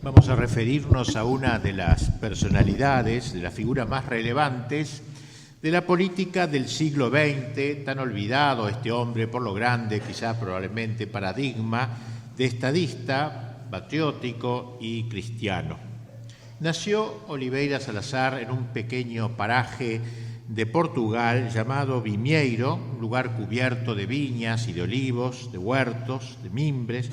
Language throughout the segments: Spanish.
Vamos a referirnos a una de las personalidades, de las figuras más relevantes de la política del siglo XX, tan olvidado este hombre por lo grande, quizás probablemente paradigma de estadista, patriótico y cristiano. Nació Oliveira Salazar en un pequeño paraje de Portugal llamado Vimieiro, un lugar cubierto de viñas y de olivos, de huertos, de mimbres,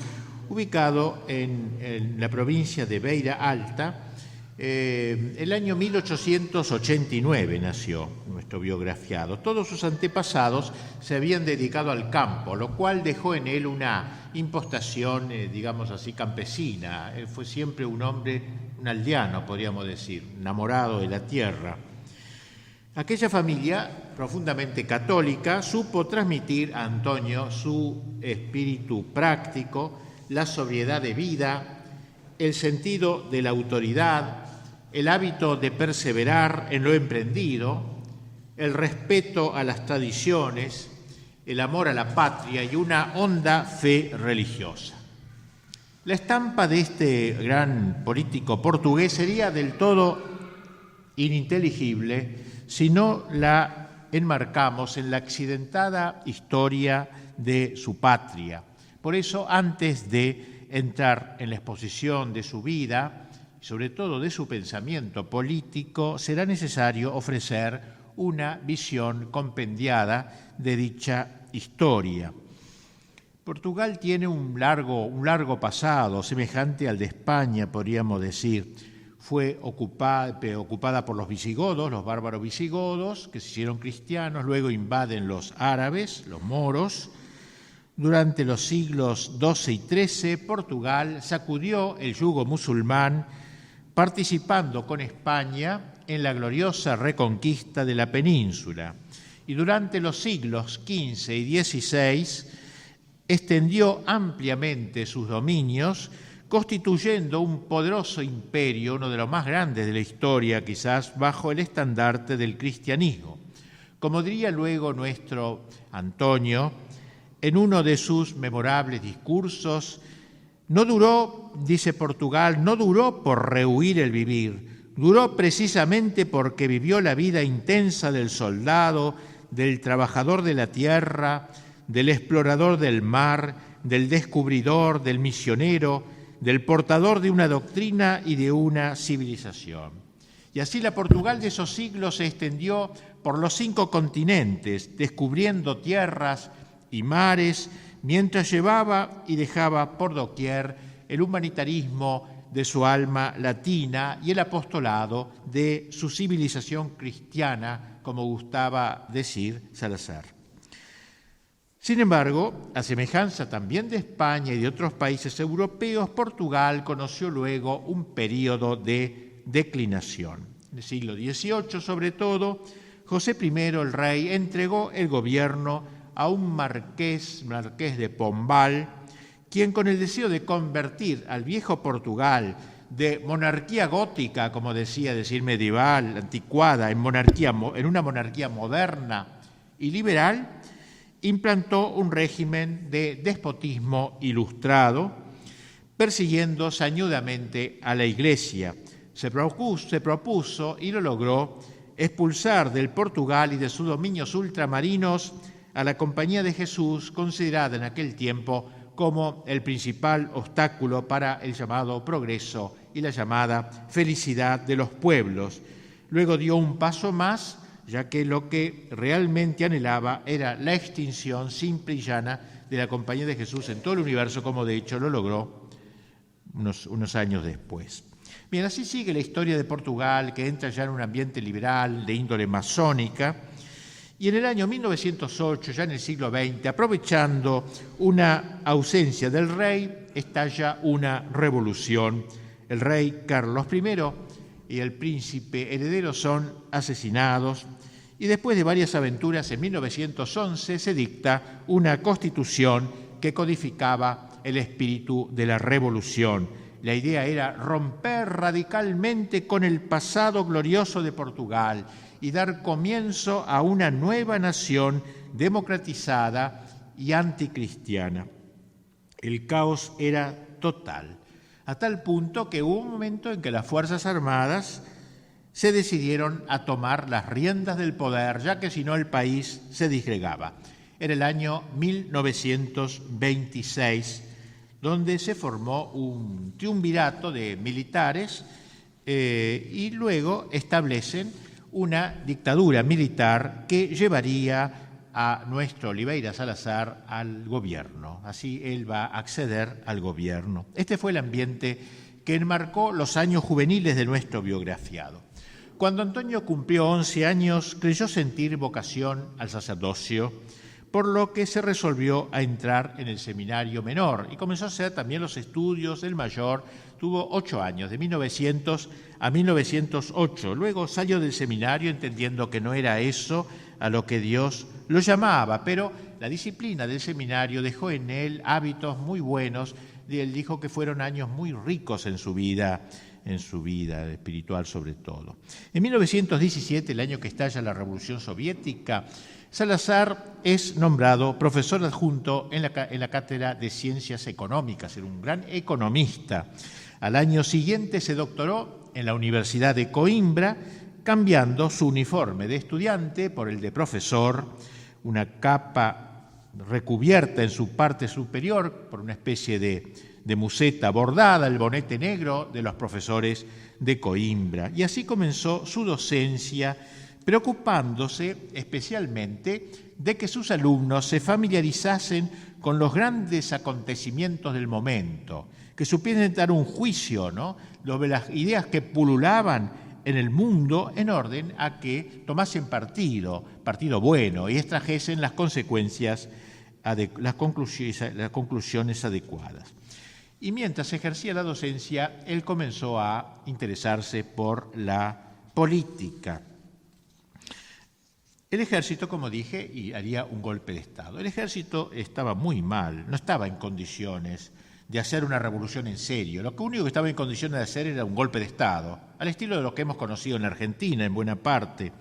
ubicado en la provincia de Beira Alta. El año 1889 nació nuestro biografiado. Todos sus antepasados se habían dedicado al campo, lo cual dejó en él una impostación, digamos así, campesina. Él fue siempre un hombre, un aldeano, podríamos decir, enamorado de la tierra. Aquella familia profundamente católica supo transmitir a Antonio su espíritu práctico, la sobriedad de vida, el sentido de la autoridad, el hábito de perseverar en lo emprendido, el respeto a las tradiciones, el amor a la patria y una honda fe religiosa. La estampa de este gran político portugués sería del todo ininteligible si no la enmarcamos en la accidentada historia de su patria. Por eso, antes de entrar en la exposición de su vida, sobre todo de su pensamiento político, será necesario ofrecer una visión compendiada de dicha historia. Portugal tiene un largo pasado, semejante al de España, podríamos decir. Fue ocupada por los visigodos, los bárbaros visigodos, que se hicieron cristianos, luego invaden los árabes, los moros. Durante los siglos XII y XIII, Portugal sacudió el yugo musulmán, participando con España en la gloriosa reconquista de la península. Y durante los siglos XV y XVI extendió ampliamente sus dominios, constituyendo un poderoso imperio, uno de los más grandes de la historia quizás, bajo el estandarte del cristianismo. Como diría luego nuestro Antonio, en uno de sus memorables discursos, no duró, dice Portugal, no duró por rehuir el vivir, duró precisamente porque vivió la vida intensa del soldado, del trabajador de la tierra, del explorador del mar, del descubridor, del misionero, del portador de una doctrina y de una civilización. Y así la Portugal de esos siglos se extendió por los 5 continentes, descubriendo tierras y mares, mientras llevaba y dejaba por doquier el humanitarismo de su alma latina y el apostolado de su civilización cristiana, como gustaba decir Salazar. Sin embargo, a semejanza también de España y de otros países europeos, Portugal conoció luego un período de declinación. En el siglo XVIII, sobre todo, José I, el rey, entregó el gobierno a un marqués de Pombal, quien con el deseo de convertir al viejo Portugal de monarquía gótica, como decir medieval, anticuada, en una monarquía moderna y liberal, implantó un régimen de despotismo ilustrado, persiguiendo sañudamente a la Iglesia. Se propuso y lo logró expulsar del Portugal y de sus dominios ultramarinos a la Compañía de Jesús, considerada en aquel tiempo como el principal obstáculo para el llamado progreso y la llamada felicidad de los pueblos. Luego dio un paso más, ya que lo que realmente anhelaba era la extinción simple y llana de la Compañía de Jesús en todo el universo, como de hecho lo logró unos años después. Bien, así sigue la historia de Portugal, que entra ya en un ambiente liberal de índole masónica. Y en el año 1908, ya en el siglo XX, aprovechando una ausencia del rey, estalla una revolución. El rey Carlos I y el príncipe heredero son asesinados y después de varias aventuras, en 1911 se dicta una constitución que codificaba el espíritu de la revolución. La idea era romper radicalmente con el pasado glorioso de Portugal y dar comienzo a una nueva nación democratizada y anticristiana. El caos era total. a tal punto que hubo un momento en que las Fuerzas Armadas se decidieron a tomar las riendas del poder, ya que si no el país se disgregaba. Era el año 1926, donde se formó un triunvirato de militares y luego establecen una dictadura militar que llevaría a nuestro Oliveira Salazar al gobierno. Así él va a acceder al gobierno. Este fue el ambiente que enmarcó los años juveniles de nuestro biografiado. Cuando Antonio cumplió 11 años, creyó sentir vocación al sacerdocio, por lo que se resolvió a entrar en el seminario menor y comenzó a hacer también los estudios del mayor. Tuvo 8 años, de 1900 a 1908. Luego salió del seminario entendiendo que no era eso a lo que Dios lo llamaba, pero la disciplina del seminario dejó en él hábitos muy buenos. Él dijo que fueron años muy ricos en su vida espiritual sobre todo. En 1917, el año que estalla la Revolución Soviética, Salazar es nombrado profesor adjunto en la Cátedra de Ciencias Económicas, era un gran economista. Al año siguiente se doctoró en la Universidad de Coimbra, cambiando su uniforme de estudiante por el de profesor, una capa recubierta en su parte superior por una especie de museta bordada, el bonete negro de los profesores de Coimbra. Y así comenzó su docencia, preocupándose especialmente de que sus alumnos se familiarizasen con los grandes acontecimientos del momento, que supieran dar un juicio, ¿no?, de las ideas que pululaban en el mundo en orden a que tomasen partido bueno, y extrajesen las consecuencias, las conclusiones adecuadas. Y mientras ejercía la docencia, él comenzó a interesarse por la política. El ejército, como dije, y haría un golpe de Estado. El ejército estaba muy mal, no estaba en condiciones de hacer una revolución en serio. Lo único que estaba en condiciones de hacer era un golpe de Estado, al estilo de lo que hemos conocido en Argentina en buena parte.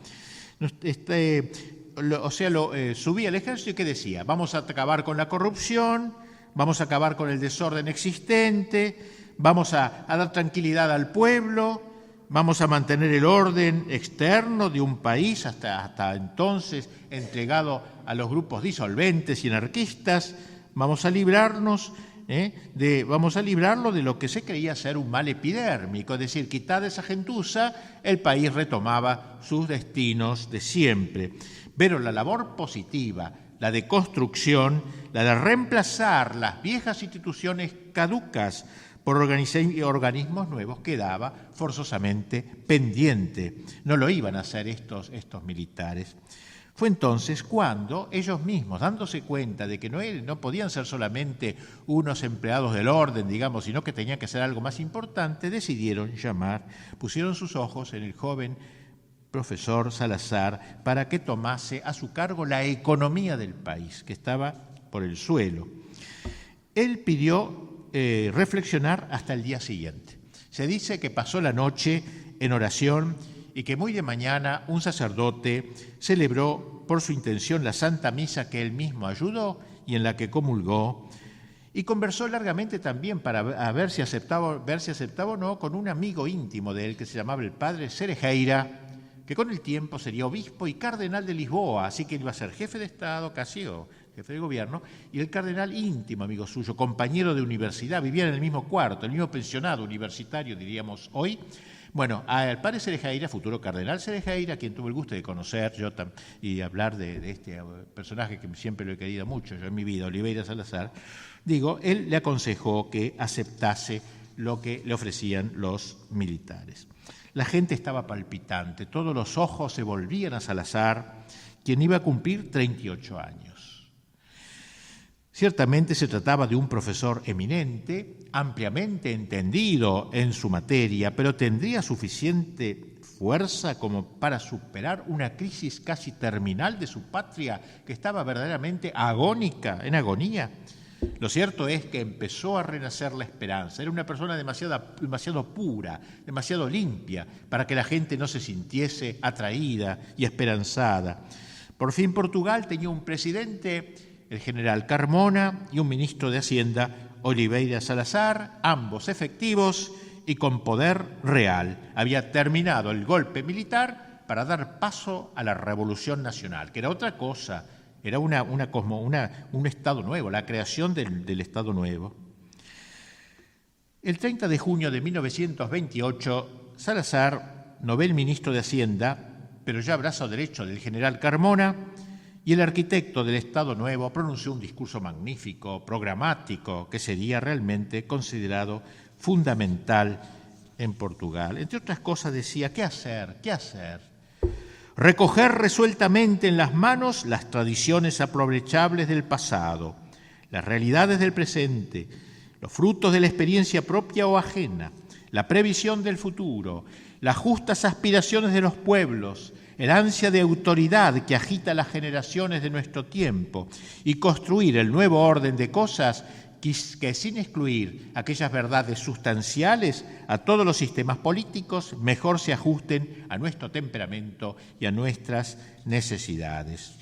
Subía el ejército y ¿qué decía? Vamos a acabar con la corrupción, vamos a acabar con el desorden existente, vamos a dar tranquilidad al pueblo, vamos a mantener el orden externo de un país hasta entonces entregado a los grupos disolventes y anarquistas, vamos a librarlo de lo que se creía ser un mal epidérmico, es decir, quitada esa gentuza, el país retomaba sus destinos de siempre. Pero la labor positiva, la de construcción, la de reemplazar las viejas instituciones caducas por organismos nuevos, quedaba forzosamente pendiente. No lo iban a hacer estos militares. Fue entonces cuando ellos mismos, dándose cuenta de que no podían ser solamente unos empleados del orden, digamos, sino que tenían que ser algo más importante, pusieron sus ojos en el joven profesor Salazar para que tomase a su cargo la economía del país, que estaba por el suelo. Él pidió reflexionar hasta el día siguiente. Se dice que pasó la noche en oración y que muy de mañana un sacerdote celebró por su intención la Santa Misa que él mismo ayudó y en la que comulgó, y conversó largamente también para ver si aceptaba o no con un amigo íntimo de él que se llamaba el padre Cerejeira, que con el tiempo sería obispo y cardenal de Lisboa, así que él iba a ser jefe de Estado, casi, o jefe de gobierno, y el cardenal íntimo amigo suyo, compañero de universidad, vivían en el mismo cuarto, el mismo pensionado universitario, diríamos hoy. Bueno, al padre Cerejeira, futuro cardenal Cerejeira, a quien tuve el gusto de conocer yo y hablar de este personaje que siempre lo he querido mucho yo en mi vida, Oliveira Salazar, él le aconsejó que aceptase lo que le ofrecían los militares. La gente estaba palpitante, todos los ojos se volvían a Salazar, quien iba a cumplir 38 años. Ciertamente se trataba de un profesor eminente, ampliamente entendido en su materia, pero tendría suficiente fuerza como para superar una crisis casi terminal de su patria que estaba verdaderamente en agonía. Lo cierto es que empezó a renacer la esperanza. Era una persona demasiado pura, demasiado limpia, para que la gente no se sintiese atraída y esperanzada. Por fin Portugal tenía un presidente, el general Carmona, y un ministro de Hacienda, Oliveira Salazar, ambos efectivos y con poder real. Había terminado el golpe militar para dar paso a la Revolución Nacional, que era otra cosa, era un Estado nuevo, la creación del Estado Nuevo. El 30 de junio de 1928, Salazar, novel ministro de Hacienda, pero ya brazo derecho del general Carmona, y el arquitecto del Estado Nuevo, pronunció un discurso magnífico, programático, que sería realmente considerado fundamental en Portugal. Entre otras cosas decía, ¿qué hacer? ¿Qué hacer? Recoger resueltamente en las manos las tradiciones aprovechables del pasado, las realidades del presente, los frutos de la experiencia propia o ajena, la previsión del futuro, las justas aspiraciones de los pueblos, el ansia de autoridad que agita las generaciones de nuestro tiempo y construir el nuevo orden de cosas que sin excluir aquellas verdades sustanciales a todos los sistemas políticos mejor se ajusten a nuestro temperamento y a nuestras necesidades.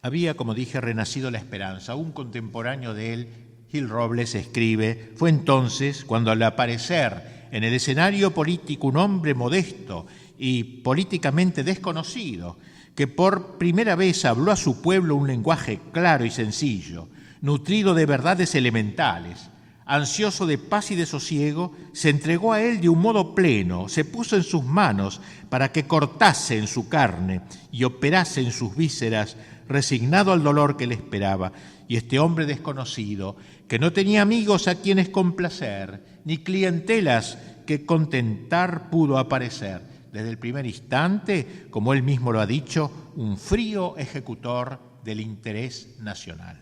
Había, como dije, renacido la esperanza. Un contemporáneo de él, Gil Robles, escribe, fue entonces cuando al aparecer en el escenario político un hombre modesto y políticamente desconocido, que por primera vez habló a su pueblo un lenguaje claro y sencillo, nutrido de verdades elementales, ansioso de paz y de sosiego, se entregó a él de un modo pleno, se puso en sus manos para que cortase en su carne y operase en sus vísceras, resignado al dolor que le esperaba. Y este hombre desconocido, que no tenía amigos a quienes complacer, ni clientelas que contentar, pudo aparecer desde el primer instante, como él mismo lo ha dicho, un frío ejecutor del interés nacional.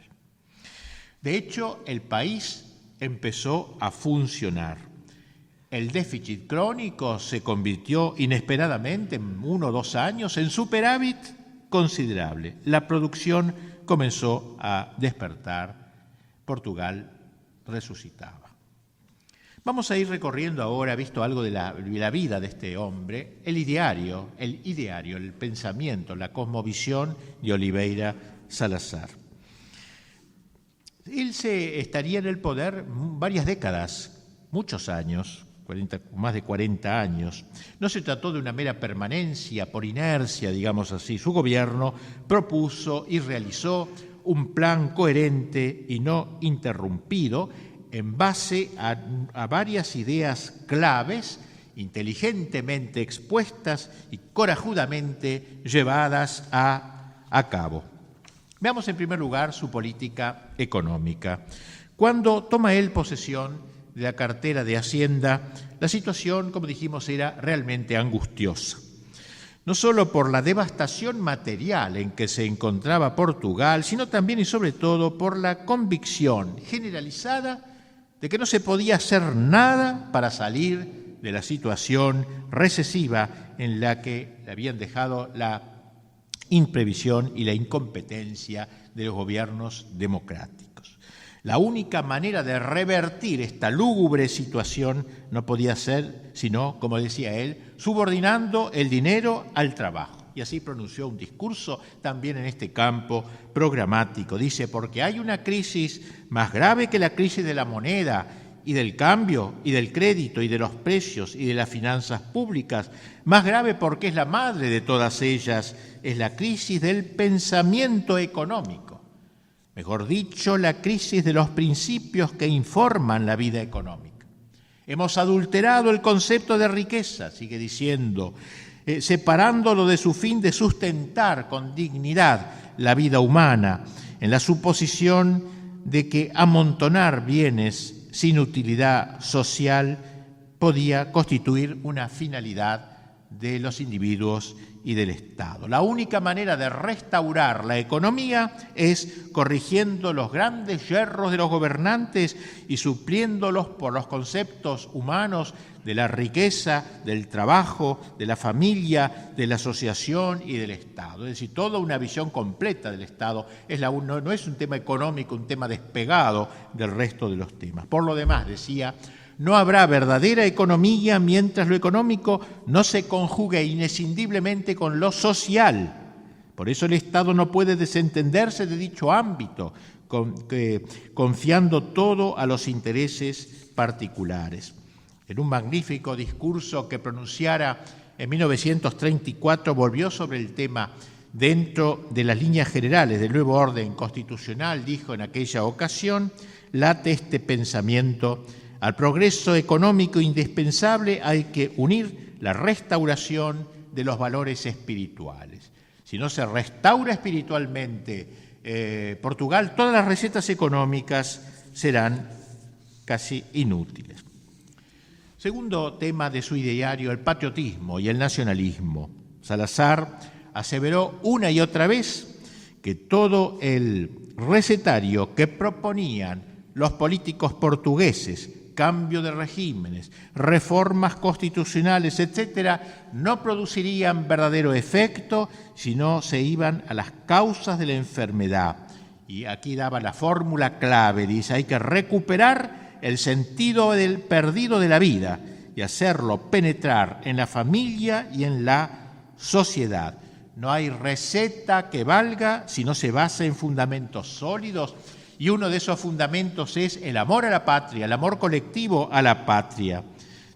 De hecho, el país empezó a funcionar. El déficit crónico se convirtió inesperadamente en 1 o 2 años en superávit considerable. La producción comenzó a despertar. Portugal resucitaba. Vamos a ir recorriendo ahora, visto algo de la vida de este hombre, el ideario, el pensamiento, la cosmovisión de Oliveira Salazar. Él estaría en el poder varias décadas, muchos años, más de 40 años. No se trató de una mera permanencia por inercia, digamos así. Su gobierno propuso y realizó un plan coherente y no interrumpido en base a varias ideas claves, inteligentemente expuestas y corajudamente llevadas a cabo. Veamos en primer lugar su política económica. Cuando toma él posesión de la cartera de Hacienda, la situación, como dijimos, era realmente angustiosa. No solo por la devastación material en que se encontraba Portugal, sino también y sobre todo por la convicción generalizada de que no se podía hacer nada para salir de la situación recesiva en la que le habían dejado la imprevisión y la incompetencia de los gobiernos democráticos. La única manera de revertir esta lúgubre situación no podía ser sino, como decía él, subordinando el dinero al trabajo. Y así pronunció un discurso también en este campo programático. Dice, porque hay una crisis más grave que la crisis de la moneda y del cambio y del crédito y de los precios y de las finanzas públicas, más grave porque es la madre de todas ellas, es la crisis del pensamiento económico. Mejor dicho, la crisis de los principios que informan la vida económica. Hemos adulterado el concepto de riqueza, sigue diciendo, separándolo de su fin de sustentar con dignidad la vida humana, en la suposición de que amontonar bienes sin utilidad social podía constituir una finalidad de los individuos y del Estado. La única manera de restaurar la economía es corrigiendo los grandes yerros de los gobernantes y supliéndolos por los conceptos humanos de la riqueza, del trabajo, de la familia, de la asociación y del Estado. Es decir, toda una visión completa del Estado. No es un tema económico, un tema despegado del resto de los temas. Por lo demás, decía, no habrá verdadera economía mientras lo económico no se conjugue inescindiblemente con lo social. Por eso el Estado no puede desentenderse de dicho ámbito, confiando todo a los intereses particulares. En un magnífico discurso que pronunciara en 1934, volvió sobre el tema dentro de las líneas generales del nuevo orden constitucional. Dijo en aquella ocasión: late este pensamiento: al progreso económico indispensable hay que unir la restauración de los valores espirituales. Si no se restaura espiritualmente Portugal, todas las recetas económicas serán casi inútiles. Segundo tema de su ideario, el patriotismo y el nacionalismo. Salazar aseveró una y otra vez que todo el recetario que proponían los políticos portugueses, cambio de regímenes, reformas constitucionales, etcétera, no producirían verdadero efecto si no se iban a las causas de la enfermedad. Y aquí daba la fórmula clave, dice: hay que recuperar el sentido del perdido de la vida y hacerlo penetrar en la familia y en la sociedad. No hay receta que valga si no se basa en fundamentos sólidos, y uno de esos fundamentos es el amor a la patria, el amor colectivo a la patria.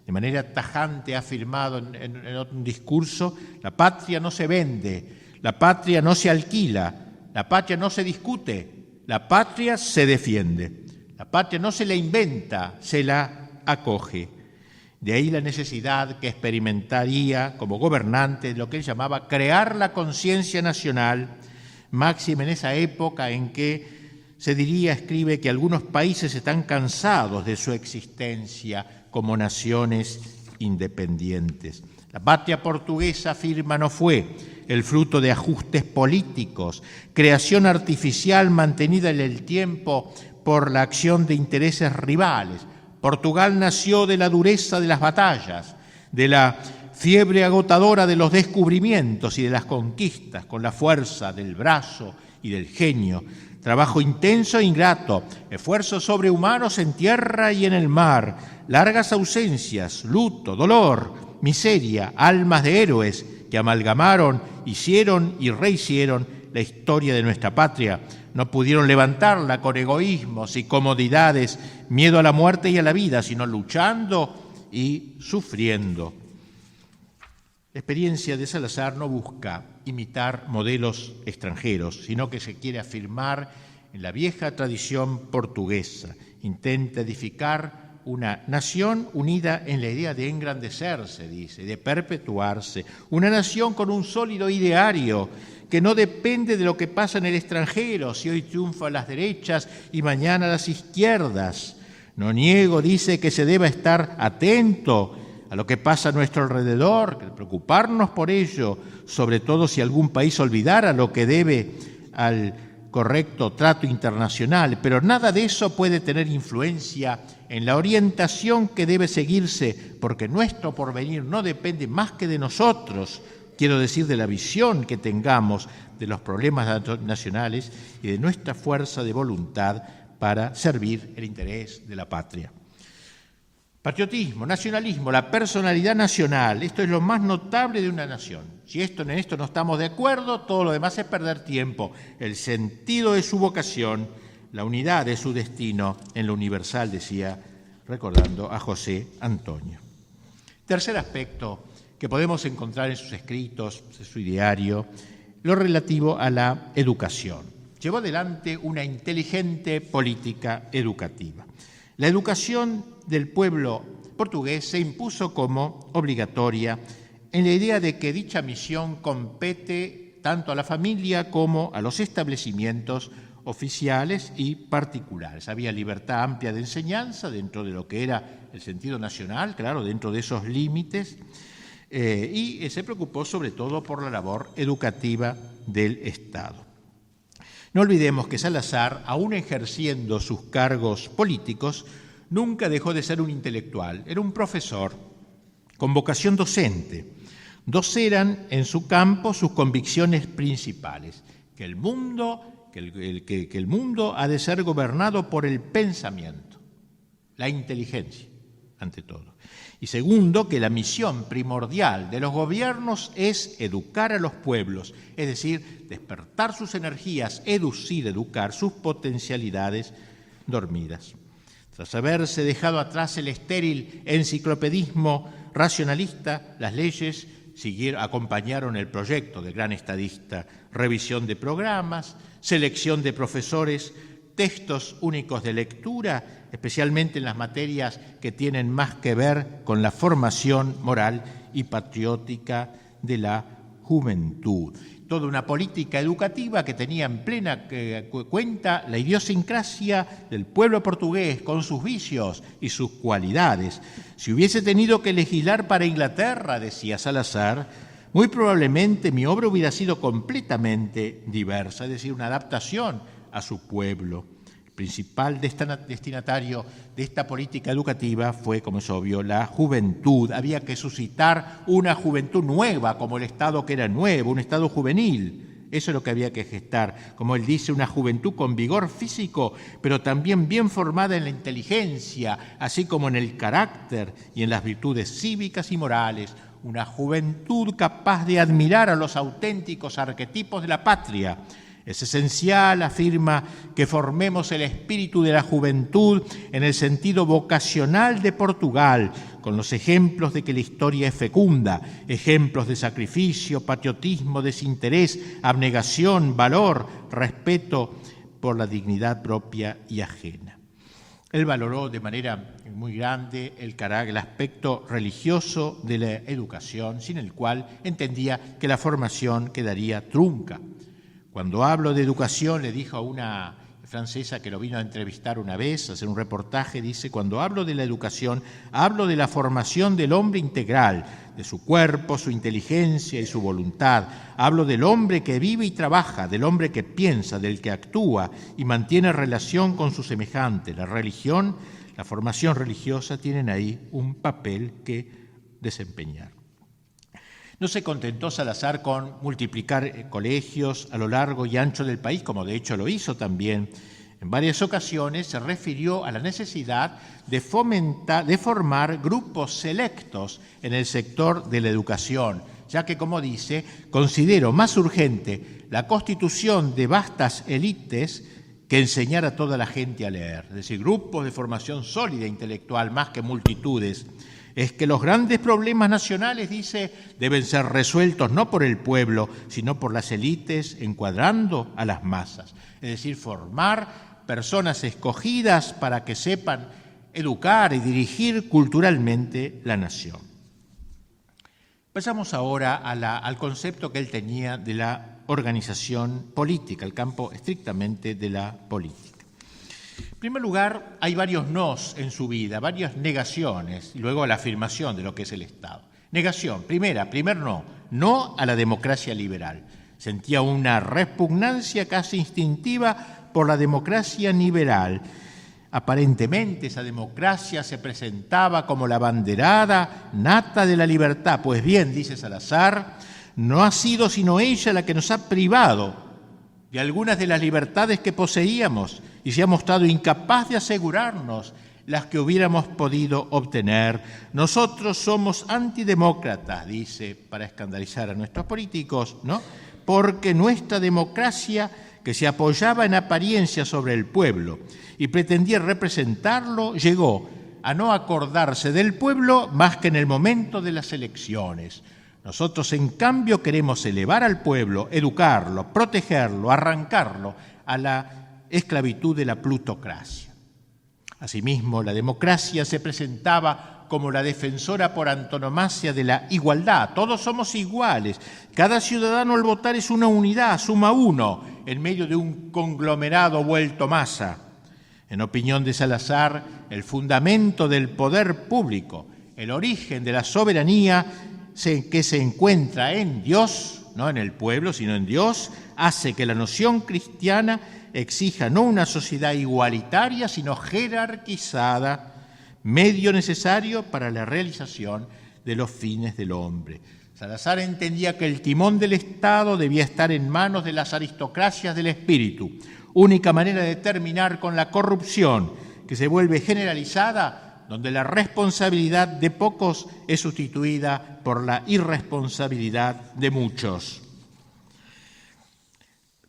De manera tajante ha afirmado en un discurso: la patria no se vende, la patria no se alquila, la patria no se discute, la patria se defiende. La patria no se la inventa, se la acoge. De ahí la necesidad que experimentaría como gobernante de lo que él llamaba crear la conciencia nacional, máxima en esa época en que se diría, escribe, que algunos países están cansados de su existencia como naciones independientes. La patria portuguesa, afirma, no fue el fruto de ajustes políticos, creación artificial mantenida en el tiempo por la acción de intereses rivales. Portugal nació de la dureza de las batallas, de la fiebre agotadora de los descubrimientos y de las conquistas, con la fuerza del brazo y del genio, trabajo intenso e ingrato, esfuerzos sobrehumanos en tierra y en el mar, largas ausencias, luto, dolor, miseria, almas de héroes que amalgamaron, hicieron y rehicieron la historia de nuestra patria. No pudieron levantarla con egoísmos y comodidades, miedo a la muerte y a la vida, sino luchando y sufriendo. La experiencia de Salazar no busca imitar modelos extranjeros, sino que se quiere afirmar en la vieja tradición portuguesa. Intenta edificar una nación unida en la idea de engrandecerse, dice, de perpetuarse. Una nación con un sólido ideario que no depende de lo que pasa en el extranjero, si hoy triunfan las derechas y mañana las izquierdas. No niego, dice, que se deba estar atento a lo que pasa a nuestro alrededor, preocuparnos por ello, sobre todo si algún país olvidara lo que debe al correcto trato internacional, pero nada de eso puede tener influencia en la orientación que debe seguirse, porque nuestro porvenir no depende más que de nosotros, quiero decir, de la visión que tengamos de los problemas nacionales y de nuestra fuerza de voluntad para servir el interés de la patria. Patriotismo, nacionalismo, la personalidad nacional, esto es lo más notable de una nación. Si en esto no estamos de acuerdo, todo lo demás es perder tiempo. El sentido de su vocación, la unidad de su destino en lo universal, decía, recordando a José Antonio. Tercer aspecto que podemos encontrar en sus escritos, en su diario, lo relativo a la educación. Llevó adelante una inteligente política educativa. La educación del pueblo portugués se impuso como obligatoria en la idea de que dicha misión compete tanto a la familia como a los establecimientos oficiales y particulares. Había libertad amplia de enseñanza dentro de lo que era el sentido nacional, claro, dentro de esos límites, y se preocupó sobre todo por la labor educativa del Estado. No olvidemos que Salazar, aún ejerciendo sus cargos políticos, nunca dejó de ser un intelectual. Era un profesor con vocación docente. Dos eran en su campo sus convicciones principales: que el mundo ha de ser gobernado por el pensamiento, la inteligencia. ante todo. Y segundo, que la misión primordial de los gobiernos es educar a los pueblos, es decir, despertar sus energías, educar sus potencialidades dormidas. Tras haberse dejado atrás el estéril enciclopedismo racionalista, las leyes acompañaron el proyecto del gran estadista: revisión de programas, selección de profesores, textos únicos de lectura, especialmente en las materias que tienen más que ver con la formación moral y patriótica de la juventud. Toda una política educativa que tenía en plena cuenta la idiosincrasia del pueblo portugués, con sus vicios y sus cualidades. Si hubiese tenido que legislar para Inglaterra, decía Salazar, muy probablemente mi obra hubiera sido completamente diversa, es decir, una adaptación a su pueblo. El principal destinatario de esta política educativa fue, como es obvio, la juventud. Había que suscitar una juventud nueva, como el Estado que era nuevo, un Estado juvenil. Eso es lo que había que gestar. Como él dice, una juventud con vigor físico, pero también bien formada en la inteligencia, así como en el carácter y en las virtudes cívicas y morales. Una juventud capaz de admirar a los auténticos arquetipos de la patria. Es esencial, afirma, que formemos el espíritu de la juventud en el sentido vocacional de Portugal, con los ejemplos de que la historia es fecunda, ejemplos de sacrificio, patriotismo, desinterés, abnegación, valor, respeto por la dignidad propia y ajena. Él valoró de manera muy grande el aspecto religioso de la educación, sin el cual entendía que la formación quedaría trunca. Cuando hablo de educación, le dijo a una francesa que lo vino a entrevistar una vez, a hacer un reportaje, dice: cuando hablo de la educación, hablo de la formación del hombre integral, de su cuerpo, su inteligencia y su voluntad. Hablo del hombre que vive y trabaja, del hombre que piensa, del que actúa y mantiene relación con su semejante. La religión, la formación religiosa tienen ahí un papel que desempeñar. No se contentó Salazar con multiplicar colegios a lo largo y ancho del país, como de hecho lo hizo también. En varias ocasiones se refirió a la necesidad de formar grupos selectos en el sector de la educación, ya que, como dice, considero más urgente la constitución de vastas élites que enseñar a toda la gente a leer. Es decir, grupos de formación sólida intelectual más que multitudes. Es que los grandes problemas nacionales, dice, deben ser resueltos no por el pueblo, sino por las élites, encuadrando a las masas. Es decir, formar personas escogidas para que sepan educar y dirigir culturalmente la nación. Pasamos ahora al concepto que él tenía de la organización política, el campo estrictamente de la política. En primer lugar, hay varios nos en su vida, varias negaciones, y luego la afirmación de lo que es el Estado. Negación, primer no a la democracia liberal. Sentía una repugnancia casi instintiva por la democracia liberal. Aparentemente esa democracia se presentaba como la banderada nata de la libertad. Pues bien, dice Salazar, no ha sido sino ella la que nos ha privado de algunas de las libertades que poseíamos y se ha mostrado incapaz de asegurarnos las que hubiéramos podido obtener. Nosotros somos antidemócratas, dice, para escandalizar a nuestros políticos, ¿no? Porque nuestra democracia, que se apoyaba en apariencia sobre el pueblo y pretendía representarlo, llegó a no acordarse del pueblo más que en el momento de las elecciones. Nosotros, en cambio, queremos elevar al pueblo, educarlo, protegerlo, arrancarlo a la esclavitud de la plutocracia. Asimismo, la democracia se presentaba como la defensora por antonomasia de la igualdad. Todos somos iguales. Cada ciudadano al votar es una unidad, suma uno, en medio de un conglomerado vuelto masa. En opinión de Salazar, el fundamento del poder público, el origen de la soberanía, que se encuentra en Dios, no en el pueblo, sino en Dios, hace que la noción cristiana exija no una sociedad igualitaria, sino jerarquizada, medio necesario para la realización de los fines del hombre. Salazar entendía que el timón del Estado debía estar en manos de las aristocracias del espíritu, única manera de terminar con la corrupción que se vuelve generalizada donde la responsabilidad de pocos es sustituida por la irresponsabilidad de muchos.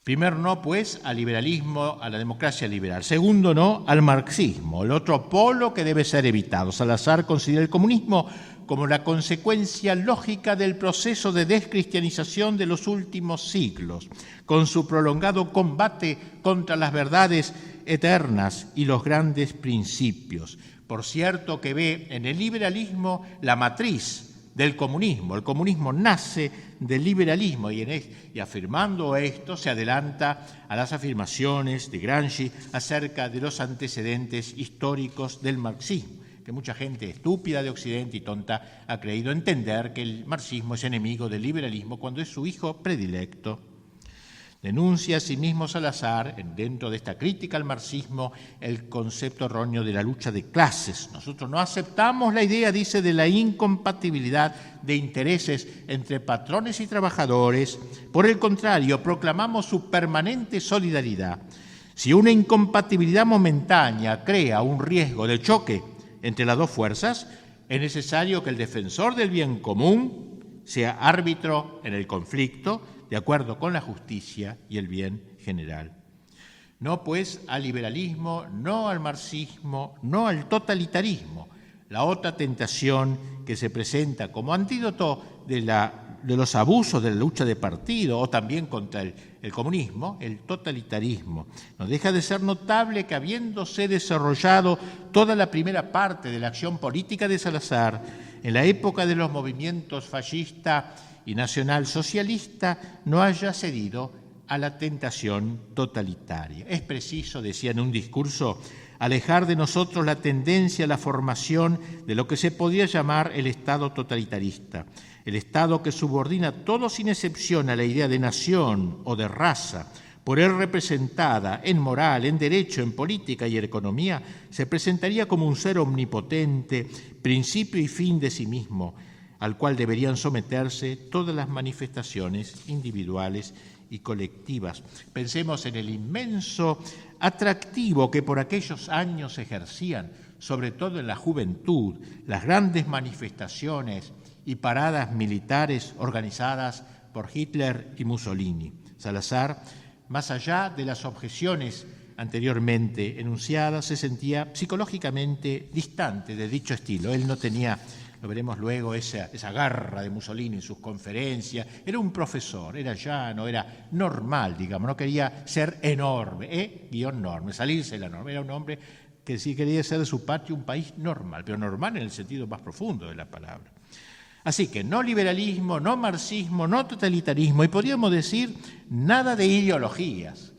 Primer no, pues, al liberalismo, a la democracia liberal. Segundo no, al marxismo, el otro polo que debe ser evitado. Salazar considera el comunismo como la consecuencia lógica del proceso de descristianización de los últimos siglos, con su prolongado combate contra las verdades eternas y los grandes principios. Por cierto que ve en el liberalismo la matriz del comunismo. El comunismo nace del liberalismo y afirmando esto se adelanta a las afirmaciones de Gramsci acerca de los antecedentes históricos del marxismo, que mucha gente estúpida de Occidente y tonta ha creído entender que el marxismo es enemigo del liberalismo cuando es su hijo predilecto. Denuncia asimismo Salazar, dentro de esta crítica al marxismo, el concepto erróneo de la lucha de clases. Nosotros no aceptamos la idea, dice, de la incompatibilidad de intereses entre patrones y trabajadores. Por el contrario, proclamamos su permanente solidaridad. Si una incompatibilidad momentánea crea un riesgo de choque entre las dos fuerzas, es necesario que el defensor del bien común sea árbitro en el conflicto, de acuerdo con la justicia y el bien general. No, pues, al liberalismo, no al marxismo, no al totalitarismo. La otra tentación que se presenta como antídoto de los abusos de la lucha de partido o también contra el comunismo, el totalitarismo. No deja de ser notable que, habiéndose desarrollado toda la primera parte de la acción política de Salazar en la época de los movimientos fascista y nacionalsocialista, no haya cedido a la tentación totalitaria. Es preciso, decía en un discurso, alejar de nosotros la tendencia a la formación de lo que se podría llamar el Estado totalitarista, el Estado que subordina todo sin excepción a la idea de nación o de raza, por él representada en moral, en derecho, en política y en economía, se presentaría como un ser omnipotente, principio y fin de sí mismo, al cual deberían someterse todas las manifestaciones individuales y colectivas. Pensemos en el inmenso atractivo que por aquellos años ejercían, sobre todo en la juventud, las grandes manifestaciones y paradas militares organizadas por Hitler y Mussolini. Salazar, más allá de las objeciones anteriormente enunciadas, se sentía psicológicamente distante de dicho estilo. Él no tenía, lo veremos luego, esa garra de Mussolini en sus conferencias. Era un profesor, era llano, era normal, digamos, no quería ser enorme, norme, salirse de la norma. Era un hombre que sí quería ser de su patria un país normal, pero normal en el sentido más profundo de la palabra. Así que no liberalismo, no marxismo, no totalitarismo, y podríamos decir nada de ideologías.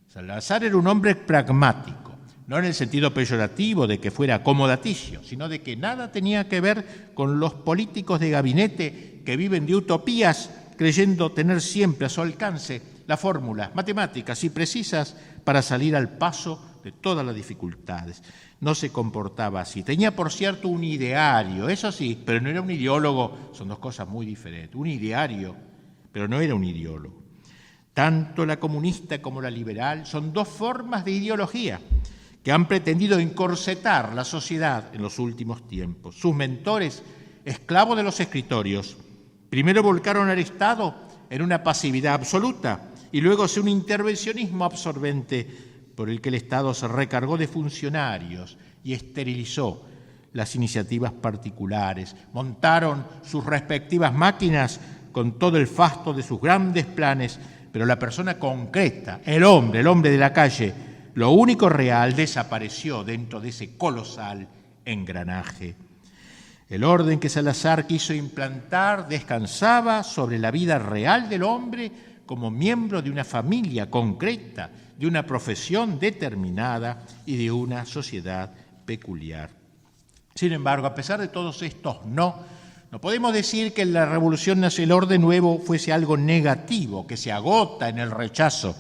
Salazar era un hombre pragmático, no en el sentido peyorativo de que fuera acomodaticio, sino de que nada tenía que ver con los políticos de gabinete que viven de utopías, creyendo tener siempre a su alcance las fórmulas matemáticas y precisas para salir al paso de todas las dificultades. No se comportaba así. Tenía, por cierto, un ideario, eso sí, pero no era un ideólogo, son dos cosas muy diferentes. Un ideario, pero no era un ideólogo. Tanto la comunista como la liberal son dos formas de ideología que han pretendido encorsetar la sociedad en los últimos tiempos. Sus mentores, esclavos de los escritorios, primero volcaron al Estado en una pasividad absoluta y luego hacia un intervencionismo absorbente por el que el Estado se recargó de funcionarios y esterilizó las iniciativas particulares. Montaron sus respectivas máquinas con todo el fasto de sus grandes planes, pero la persona concreta, el hombre de la calle, lo único real, desapareció dentro de ese colosal engranaje. El orden que Salazar quiso implantar descansaba sobre la vida real del hombre como miembro de una familia concreta, de una profesión determinada y de una sociedad peculiar. Sin embargo, a pesar de todos estos no podemos decir que la Revolución Nacional, el orden nuevo, fuese algo negativo, que se agota en el rechazo.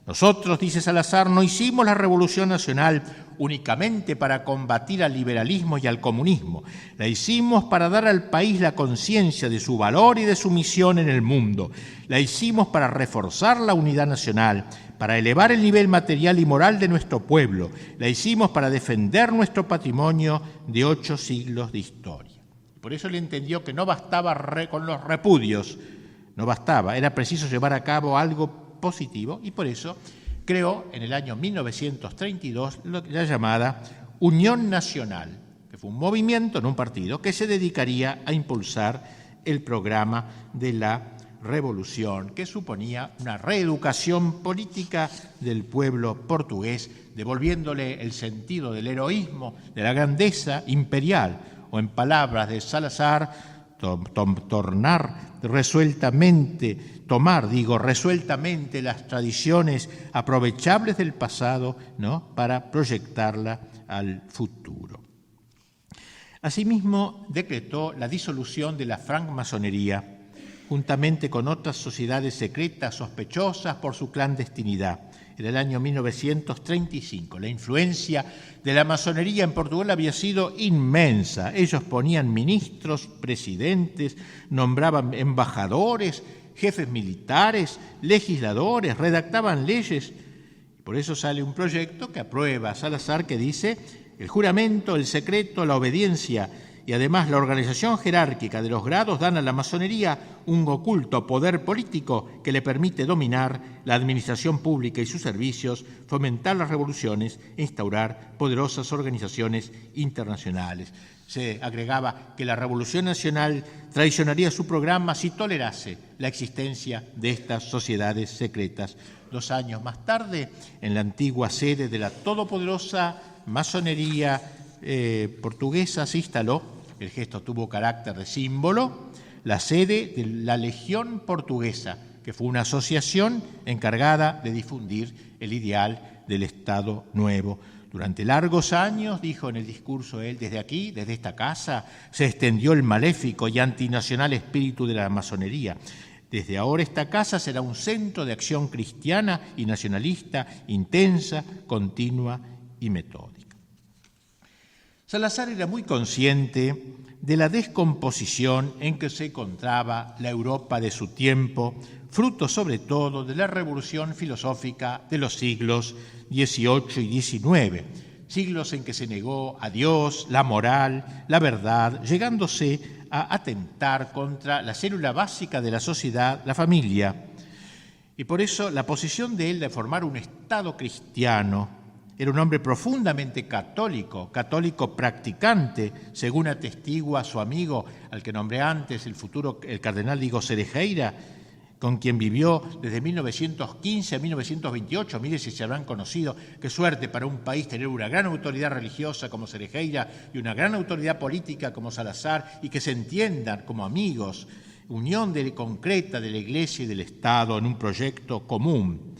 Nosotros, dice Salazar, no hicimos la Revolución Nacional únicamente para combatir al liberalismo y al comunismo. La hicimos para dar al país la conciencia de su valor y de su misión en el mundo. La hicimos para reforzar la unidad nacional, para elevar el nivel material y moral de nuestro pueblo. La hicimos para defender nuestro patrimonio de 8 siglos de historia. Por eso él entendió que no bastaba con los repudios, no bastaba, era preciso llevar a cabo algo positivo, y por eso creó en el año 1932 la llamada Unión Nacional, que fue un movimiento, no un partido, que se dedicaría a impulsar el programa de la revolución, que suponía una reeducación política del pueblo portugués, devolviéndole el sentido del heroísmo, de la grandeza imperial, o en palabras de Salazar, tomar resueltamente las tradiciones aprovechables del pasado, ¿no?, para proyectarla al futuro. Asimismo, decretó la disolución de la francmasonería, juntamente con otras sociedades secretas sospechosas por su clandestinidad. En el año 1935, la influencia de la masonería en Portugal había sido inmensa. Ellos ponían ministros, presidentes, nombraban embajadores, jefes militares, legisladores, redactaban leyes. Por eso sale un proyecto que aprueba Salazar que dice: el juramento, el secreto, la obediencia y además la organización jerárquica de los grados dan a la masonería un oculto poder político que le permite dominar la administración pública y sus servicios, fomentar las revoluciones e instaurar poderosas organizaciones internacionales. Se agregaba que la Revolución Nacional traicionaría su programa si tolerase la existencia de estas sociedades secretas. 2 años más tarde, en la antigua sede de la todopoderosa masonería portuguesa se instaló, el gesto tuvo carácter de símbolo, la sede de la Legión Portuguesa, que fue una asociación encargada de difundir el ideal del Estado Nuevo. Durante largos años, dijo en el discurso él, desde aquí, desde esta casa, se extendió el maléfico y antinacional espíritu de la masonería. Desde ahora esta casa será un centro de acción cristiana y nacionalista, intensa, continua y metódica. Salazar era muy consciente de la descomposición en que se encontraba la Europa de su tiempo, fruto sobre todo de la revolución filosófica de los siglos XVIII y XIX, siglos en que se negó a Dios, la moral, la verdad, llegándose a atentar contra la célula básica de la sociedad, la familia. Y por eso la posición de él de formar un Estado cristiano. Era un hombre profundamente católico practicante, según atestigua su amigo, al que nombré antes, el cardenal Diego Cerejeira, con quien vivió desde 1915 a 1928. Mire si se habrán conocido. Qué suerte para un país tener una gran autoridad religiosa como Cerejeira y una gran autoridad política como Salazar, y que se entiendan como amigos, unión concreta de la Iglesia y del Estado en un proyecto común.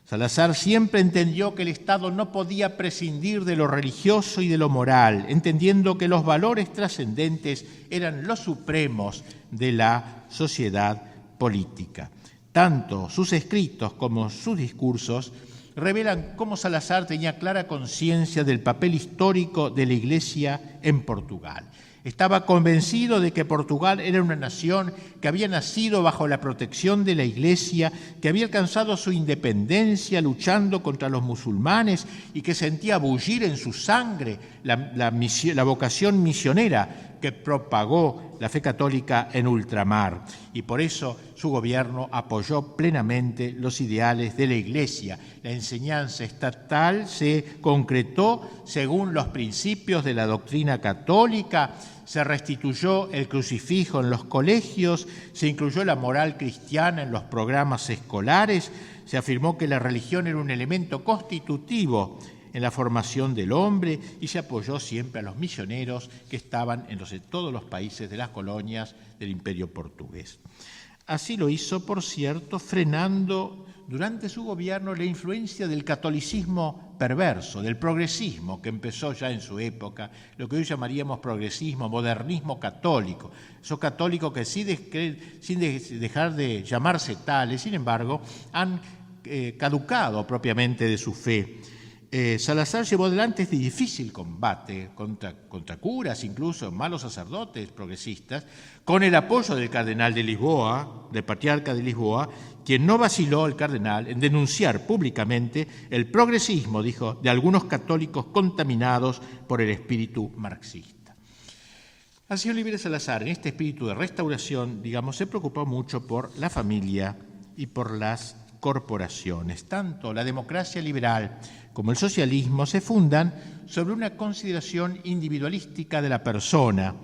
Salazar siempre entendió que el Estado no podía prescindir de lo religioso y de lo moral, entendiendo que los valores trascendentes eran los supremos de la sociedad política. Tanto sus escritos como sus discursos revelan cómo Salazar tenía clara conciencia del papel histórico de la Iglesia en Portugal. Estaba convencido de que Portugal era una nación que había nacido bajo la protección de la Iglesia, que había alcanzado su independencia luchando contra los musulmanes y que sentía bullir en su sangre la vocación misionera que propagó la fe católica en ultramar. Y por eso su gobierno apoyó plenamente los ideales de la Iglesia. La enseñanza estatal se concretó según los principios de la doctrina católica. Se restituyó el crucifijo en los colegios, se incluyó la moral cristiana en los programas escolares, se afirmó que la religión era un elemento constitutivo en la formación del hombre y se apoyó siempre a los misioneros que estaban en todos los países de las colonias del Imperio Portugués. Así lo hizo, por cierto, frenando durante su gobierno la influencia del catolicismo perverso, del progresismo que empezó ya en su época, lo que hoy llamaríamos progresismo, modernismo católico. Esos católicos que sin dejar de llamarse tales, sin embargo, han caducado propiamente de su fe. Salazar llevó adelante este difícil combate contra curas, incluso malos sacerdotes progresistas, con el apoyo del cardenal de Lisboa, del patriarca de Lisboa, quien no vaciló, el cardenal, en denunciar públicamente el progresismo, dijo, de algunos católicos contaminados por el espíritu marxista. El señor Oliveira Salazar, en este espíritu de restauración, digamos, se preocupó mucho por la familia y por las corporaciones. Tanto la democracia liberal como el socialismo se fundan sobre una consideración individualística de la persona,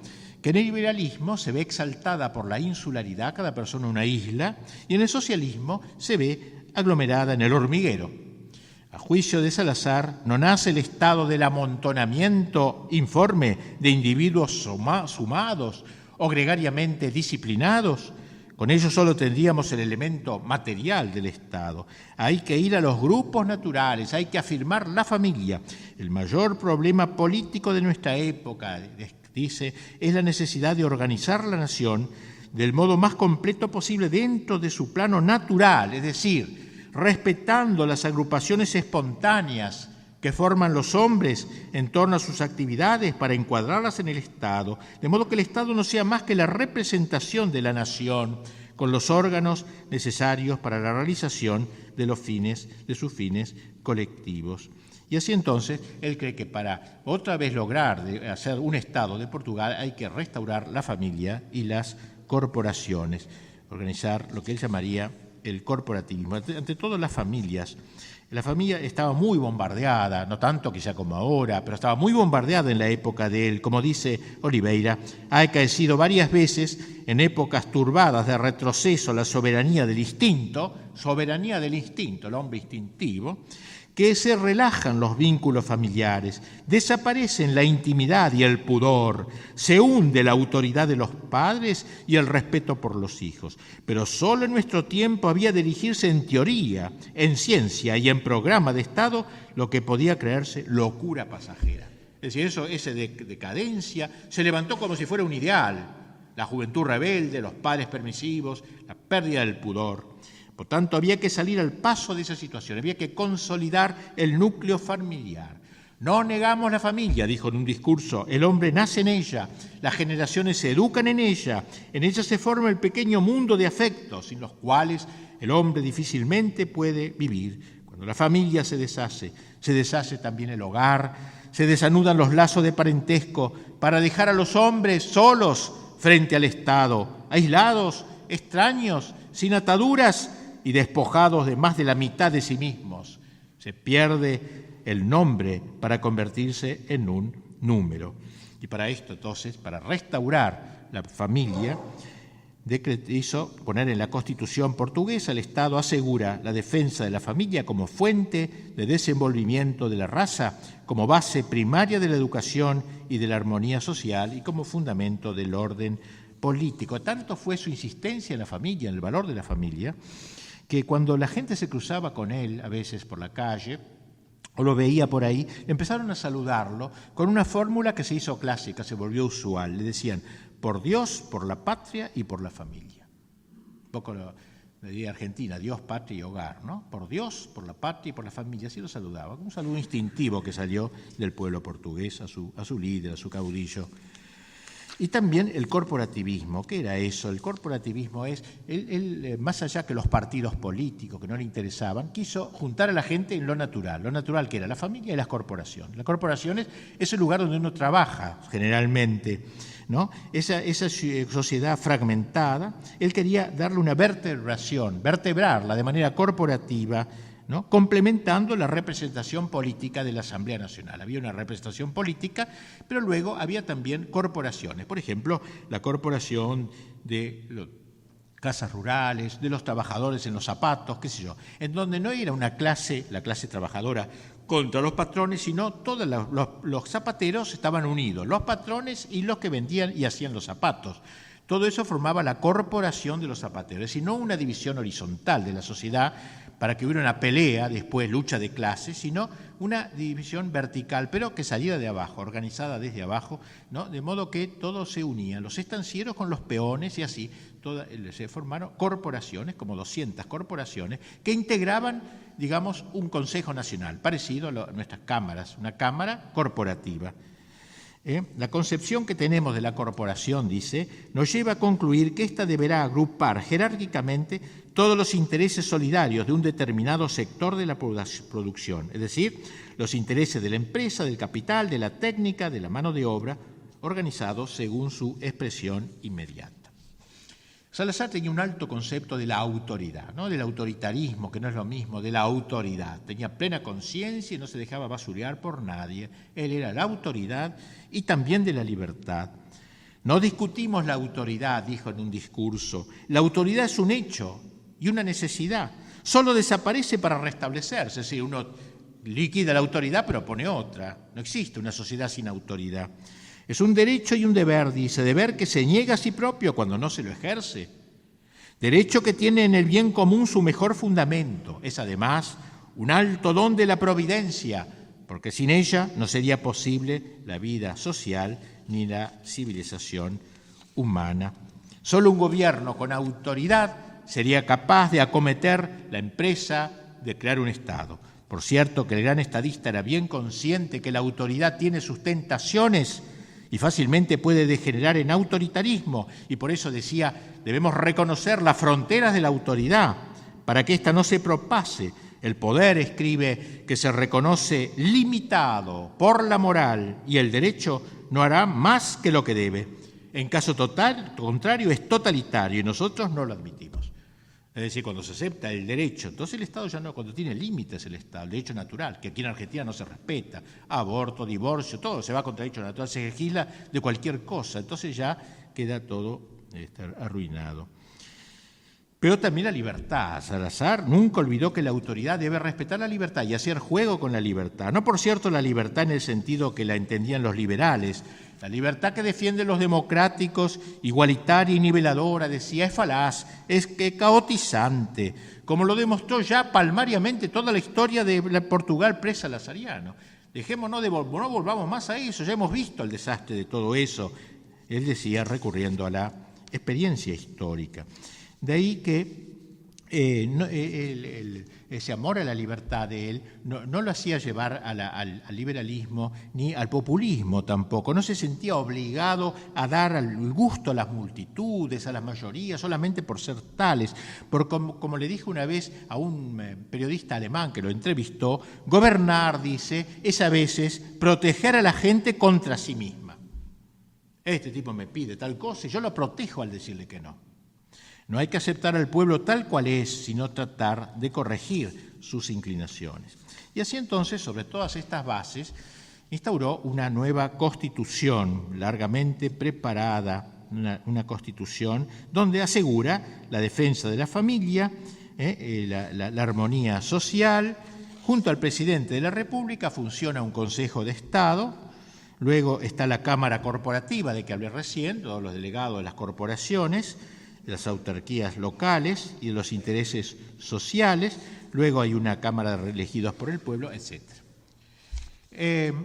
que en el liberalismo se ve exaltada por la insularidad, cada persona una isla, y en el socialismo se ve aglomerada en el hormiguero. A juicio de Salazar, no nace el estado del amontonamiento informe de individuos sumados o gregariamente disciplinados. Con ello solo tendríamos el elemento material del Estado. Hay que ir a los grupos naturales, hay que afirmar la familia. El mayor problema político de nuestra época, dice, es la necesidad de organizar la nación del modo más completo posible dentro de su plano natural, es decir, respetando las agrupaciones espontáneas que forman los hombres en torno a sus actividades para encuadrarlas en el Estado, de modo que el Estado no sea más que la representación de la nación con los órganos necesarios para la realización de sus fines colectivos. Y así entonces, él cree que para otra vez lograr hacer un Estado de Portugal hay que restaurar la familia y las corporaciones, organizar lo que él llamaría el corporativismo. Ante todo, las familias. La familia estaba muy bombardeada, no tanto quizá como ahora, pero estaba muy bombardeada en la época de él. Como dice Oliveira, ha acaecido varias veces en épocas turbadas de retroceso la soberanía del instinto, el hombre instintivo, que se relajan los vínculos familiares, desaparecen la intimidad y el pudor, se hunde la autoridad de los padres y el respeto por los hijos. Pero solo en nuestro tiempo había de erigirse en teoría, en ciencia y en programa de Estado lo que podía creerse locura pasajera. Es decir, esa decadencia se levantó como si fuera un ideal, la juventud rebelde, los padres permisivos, la pérdida del pudor. Por tanto, había que salir al paso de esa situación, había que consolidar el núcleo familiar. No negamos la familia, dijo en un discurso, el hombre nace en ella, las generaciones se educan en ella se forma el pequeño mundo de afectos, sin los cuales el hombre difícilmente puede vivir. Cuando la familia se deshace también el hogar, se desanudan los lazos de parentesco para dejar a los hombres solos frente al Estado, aislados, extraños, sin ataduras, y despojados de más de la mitad de sí mismos. Se pierde el nombre para convertirse en un número. Y para esto, entonces, para restaurar la familia, hizo poner en la Constitución portuguesa, el Estado asegura la defensa de la familia como fuente de desenvolvimiento de la raza, como base primaria de la educación y de la armonía social y como fundamento del orden político. Tanto fue su insistencia en la familia, en el valor de la familia, que cuando la gente se cruzaba con él, a veces por la calle, o lo veía por ahí, empezaron a saludarlo con una fórmula que se hizo clásica, se volvió usual. Le decían, por Dios, por la patria y por la familia. Un poco lo diría Argentina, Dios, patria y hogar, ¿no? Por Dios, por la patria y por la familia. Así lo saludaba, un saludo instintivo que salió del pueblo portugués a su líder, a su caudillo. Y también el corporativismo. ¿Qué era eso? El corporativismo es, él, más allá que los partidos políticos que no le interesaban, quiso juntar a la gente en lo natural que era la familia y las corporaciones. Las corporaciones es el lugar donde uno trabaja generalmente, ¿no? Esa sociedad fragmentada, él quería darle una vertebrarla de manera corporativa, ¿no? Complementando la representación política de la Asamblea Nacional. Había una representación política, pero luego había también corporaciones. Por ejemplo, la corporación de las casas rurales, de los trabajadores en los zapatos, qué sé yo, en donde no era una clase, la clase trabajadora, contra los patrones, sino todos los zapateros estaban unidos, los patrones y los que vendían y hacían los zapatos. Todo eso formaba la corporación de los zapateros, y no una división horizontal de la sociedad para que hubiera una pelea, después lucha de clases, sino una división vertical, pero que saliera de abajo, organizada desde abajo, ¿no? De modo que todos se unían, los estancieros con los peones y así se formaron corporaciones, como 200 corporaciones, que integraban, digamos, un Consejo Nacional, parecido a nuestras cámaras, una cámara corporativa. La concepción que tenemos de la corporación, dice, nos lleva a concluir que ésta deberá agrupar jerárquicamente todos los intereses solidarios de un determinado sector de la producción, es decir, los intereses de la empresa, del capital, de la técnica, de la mano de obra, organizados según su expresión inmediata. Salazar tenía un alto concepto de la autoridad, ¿no? Del autoritarismo, que no es lo mismo, de la autoridad. Tenía plena conciencia y no se dejaba basurear por nadie. Él era la autoridad y también de la libertad. No discutimos la autoridad, dijo en un discurso. La autoridad es un hecho y una necesidad. Solo desaparece para restablecerse. Es decir, uno liquida la autoridad pero pone otra. No existe una sociedad sin autoridad. Es un derecho y un deber, dice, deber que se niega a sí propio cuando no se lo ejerce. Derecho que tiene en el bien común su mejor fundamento. Es además un alto don de la providencia, porque sin ella no sería posible la vida social ni la civilización humana. Solo un gobierno con autoridad sería capaz de acometer la empresa de crear un Estado. Por cierto, que el gran estadista era bien consciente que la autoridad tiene sus tentaciones y fácilmente puede degenerar en autoritarismo, y por eso decía, debemos reconocer las fronteras de la autoridad para que ésta no se propase. El poder, escribe, que se reconoce limitado por la moral y el derecho no hará más que lo que debe. En caso contrario es totalitario y nosotros no lo admitimos. Es decir, cuando se acepta el derecho, entonces el Estado ya no, cuando tiene límites el Estado, el derecho natural, que aquí en Argentina no se respeta, aborto, divorcio, todo se va contra el derecho natural, se legisla de cualquier cosa, entonces ya queda todo arruinado. Pero también la libertad. Salazar nunca olvidó que la autoridad debe respetar la libertad y hacer juego con la libertad. No, por cierto, la libertad en el sentido que la entendían los liberales. La libertad que defienden los democráticos, igualitaria y niveladora, decía, es falaz, es caotizante, como lo demostró ya palmariamente toda la historia de Portugal pre-salazariano. Dejémonos no volvamos más a eso, ya hemos visto el desastre de todo eso. Él decía, recurriendo a la experiencia histórica. De ahí que ese amor a la libertad de él no lo hacía llevar al liberalismo ni al populismo tampoco. No se sentía obligado a dar el gusto a las multitudes, a las mayorías, solamente por ser tales. Como le dije una vez a un periodista alemán que lo entrevistó, gobernar, dice, es a veces proteger a la gente contra sí misma. Este tipo me pide tal cosa y yo lo protejo al decirle que no. No hay que aceptar al pueblo tal cual es, sino tratar de corregir sus inclinaciones. Y así entonces, sobre todas estas bases, instauró una nueva constitución largamente preparada, una constitución donde asegura la defensa de la familia, la armonía social. Junto al presidente de la República funciona un Consejo de Estado. Luego está la Cámara Corporativa, de que hablé recién, todos los delegados de las corporaciones, de las autarquías locales y de los intereses sociales. Luego hay una Cámara de elegidos por el pueblo, etc.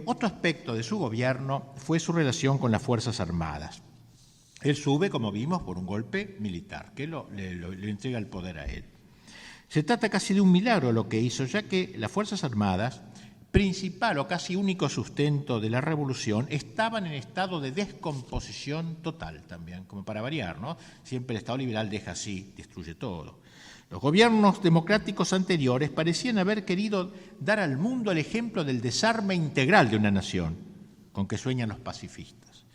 Otro aspecto de su gobierno fue su relación con las Fuerzas Armadas. Él sube, como vimos, por un golpe militar, que le entrega el poder a él. Se trata casi de un milagro lo que hizo, ya que las Fuerzas Armadas, principal o casi único sustento de la revolución, estaban en estado de descomposición total también, como para variar, ¿no? Siempre el Estado liberal deja así, destruye todo. Los gobiernos democráticos anteriores parecían haber querido dar al mundo el ejemplo del desarme integral de una nación, con que sueñan los pacifistas.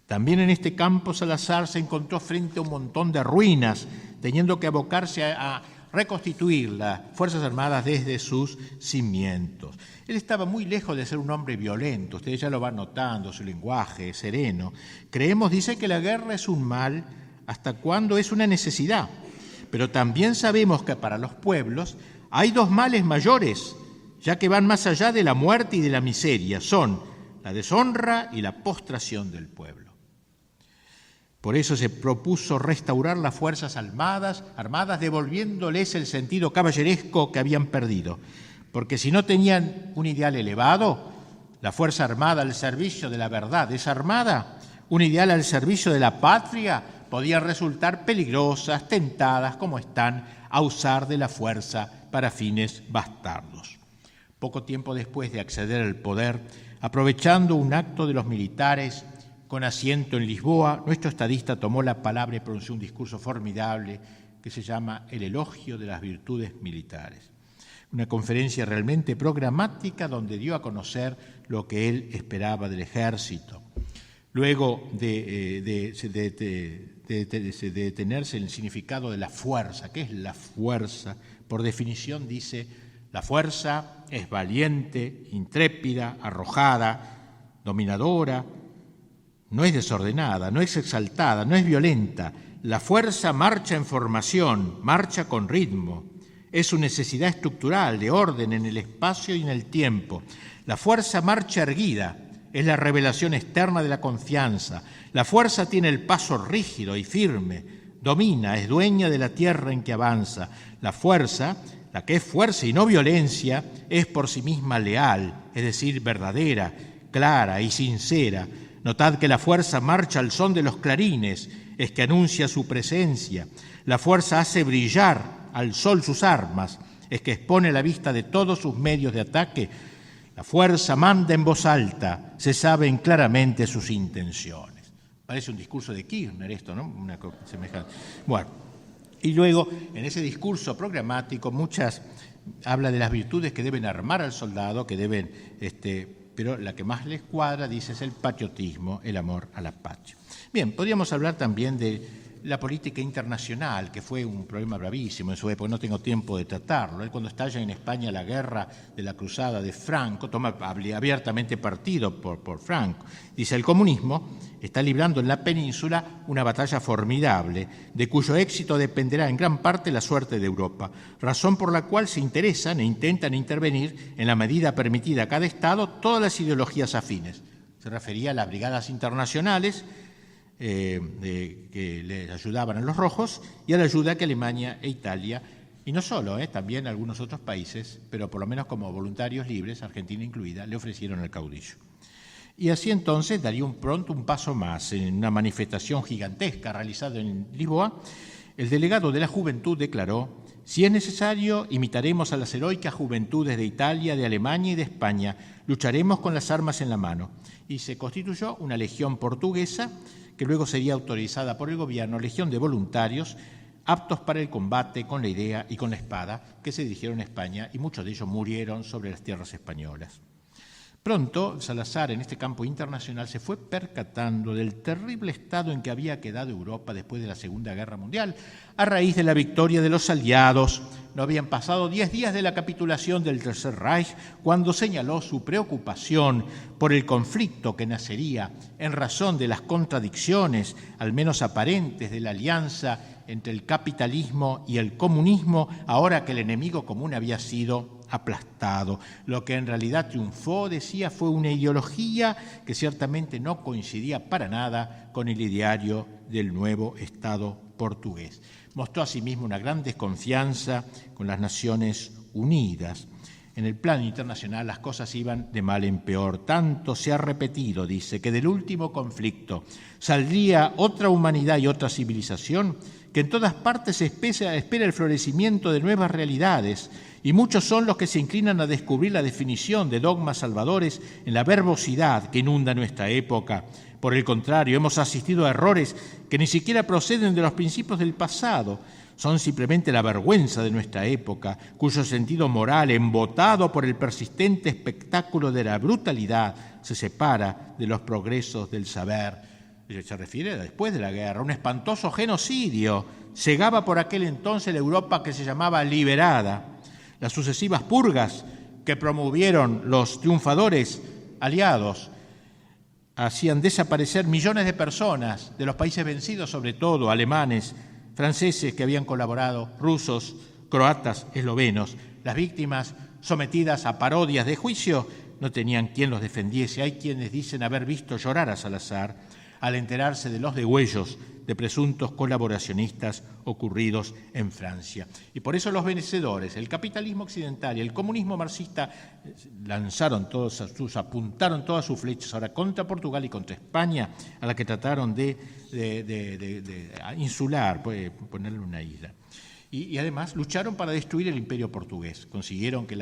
También en este campo Salazar se encontró frente a un montón de ruinas, teniendo que abocarse a reconstituir las Fuerzas Armadas desde sus cimientos. Él estaba muy lejos de ser un hombre violento, ustedes ya lo van notando, su lenguaje sereno. Creemos, dice, que la guerra es un mal hasta cuando es una necesidad, pero también sabemos que para los pueblos hay dos males mayores, ya que van más allá de la muerte y de la miseria, son la deshonra y la postración del pueblo. Por eso se propuso restaurar las fuerzas armadas, devolviéndoles el sentido caballeresco que habían perdido. Porque si no tenían un ideal elevado, la fuerza armada al servicio de la verdad desarmada, un ideal al servicio de la patria, podían resultar peligrosas, tentadas como están a usar de la fuerza para fines bastardos. Poco tiempo después de acceder al poder, aprovechando un acto de los militares con asiento en Lisboa, nuestro estadista tomó la palabra y pronunció un discurso formidable que se llama El elogio de las virtudes militares. Una conferencia realmente programática donde dio a conocer lo que él esperaba del ejército. Luego de detenerse en el significado de la fuerza. ¿Qué es la fuerza? Por definición dice, la fuerza es valiente, intrépida, arrojada, dominadora, no es desordenada, no es exaltada, no es violenta. La fuerza marcha en formación, marcha con ritmo. Es su necesidad estructural de orden en el espacio y en el tiempo. La fuerza marcha erguida, es la revelación externa de la confianza. La fuerza tiene el paso rígido y firme, domina, es dueña de la tierra en que avanza. La fuerza, la que es fuerza y no violencia, es por sí misma leal, es decir, verdadera, clara y sincera. Notad que la fuerza marcha al son de los clarines, es que anuncia su presencia. La fuerza hace brillar al sol sus armas, es que expone a la vista de todos sus medios de ataque. La fuerza manda en voz alta, se saben claramente sus intenciones. Parece un discurso de Kirchner esto, ¿no? Una cosa semejante. Bueno, y luego en ese discurso programático habla de las virtudes que deben armar al soldado, que deben, pero la que más les cuadra, dice, es el patriotismo, el amor a la patria. Bien, podríamos hablar también de la política internacional, que fue un problema bravísimo en su época, no tengo tiempo de tratarlo. Él, cuando estalla en España la guerra de la cruzada de Franco, toma abiertamente partido por Franco. Dice, el comunismo está librando en la península una batalla formidable, de cuyo éxito dependerá en gran parte la suerte de Europa, razón por la cual se interesan e intentan intervenir en la medida permitida a cada Estado todas las ideologías afines. Se refería a las brigadas internacionales, que le ayudaban a los rojos y a la ayuda que Alemania e Italia, y no solo, también algunos otros países, pero por lo menos como voluntarios libres, Argentina incluida, le ofrecieron al caudillo. Y así entonces daría pronto un paso más. En una manifestación gigantesca realizada en Lisboa, el delegado de la Juventud declaró: si es necesario, imitaremos a las heroicas juventudes de Italia, de Alemania y de España, lucharemos con las armas en la mano. Y se constituyó una legión portuguesa que luego sería autorizada por el gobierno, legión de voluntarios aptos para el combate con la idea y con la espada, que se dirigieron a España y muchos de ellos murieron sobre las tierras españolas. Pronto, Salazar, en este campo internacional, se fue percatando del terrible estado en que había quedado Europa después de la Segunda Guerra Mundial, a raíz de la victoria de los aliados. No habían pasado 10 días de la capitulación del Tercer Reich cuando señaló su preocupación por el conflicto que nacería en razón de las contradicciones, al menos aparentes, de la alianza entre el capitalismo y el comunismo, ahora que el enemigo común había sido aplastado. Lo que en realidad triunfó, decía, fue una ideología que ciertamente no coincidía para nada con el ideario del nuevo Estado portugués. Mostró asimismo una gran desconfianza con las Naciones Unidas. En el plano internacional las cosas iban de mal en peor. Tanto se ha repetido, dice, que del último conflicto saldría otra humanidad y otra civilización, que en todas partes se espera el florecimiento de nuevas realidades, y muchos son los que se inclinan a descubrir la definición de dogmas salvadores en la verbosidad que inunda nuestra época. Por el contrario, hemos asistido a errores que ni siquiera proceden de los principios del pasado, son simplemente la vergüenza de nuestra época, cuyo sentido moral, embotado por el persistente espectáculo de la brutalidad, se separa de los progresos del saber. Se refiere a después de la guerra, un espantoso genocidio cegaba por aquel entonces la Europa que se llamaba liberada. Las sucesivas purgas que promovieron los triunfadores aliados hacían desaparecer millones de personas de los países vencidos, sobre todo alemanes, franceses que habían colaborado, rusos, croatas, eslovenos. Las víctimas sometidas a parodias de juicio no tenían quien los defendiese. Hay quienes dicen haber visto llorar a Salazar. al enterarse de los degüellos de presuntos colaboracionistas ocurridos en Francia. Y por eso los vencedores, el capitalismo occidental y el comunismo marxista, apuntaron todas sus flechas ahora contra Portugal y contra España, a la que trataron de insular, ponerle una isla. Y además lucharon para destruir el imperio portugués. Consiguieron que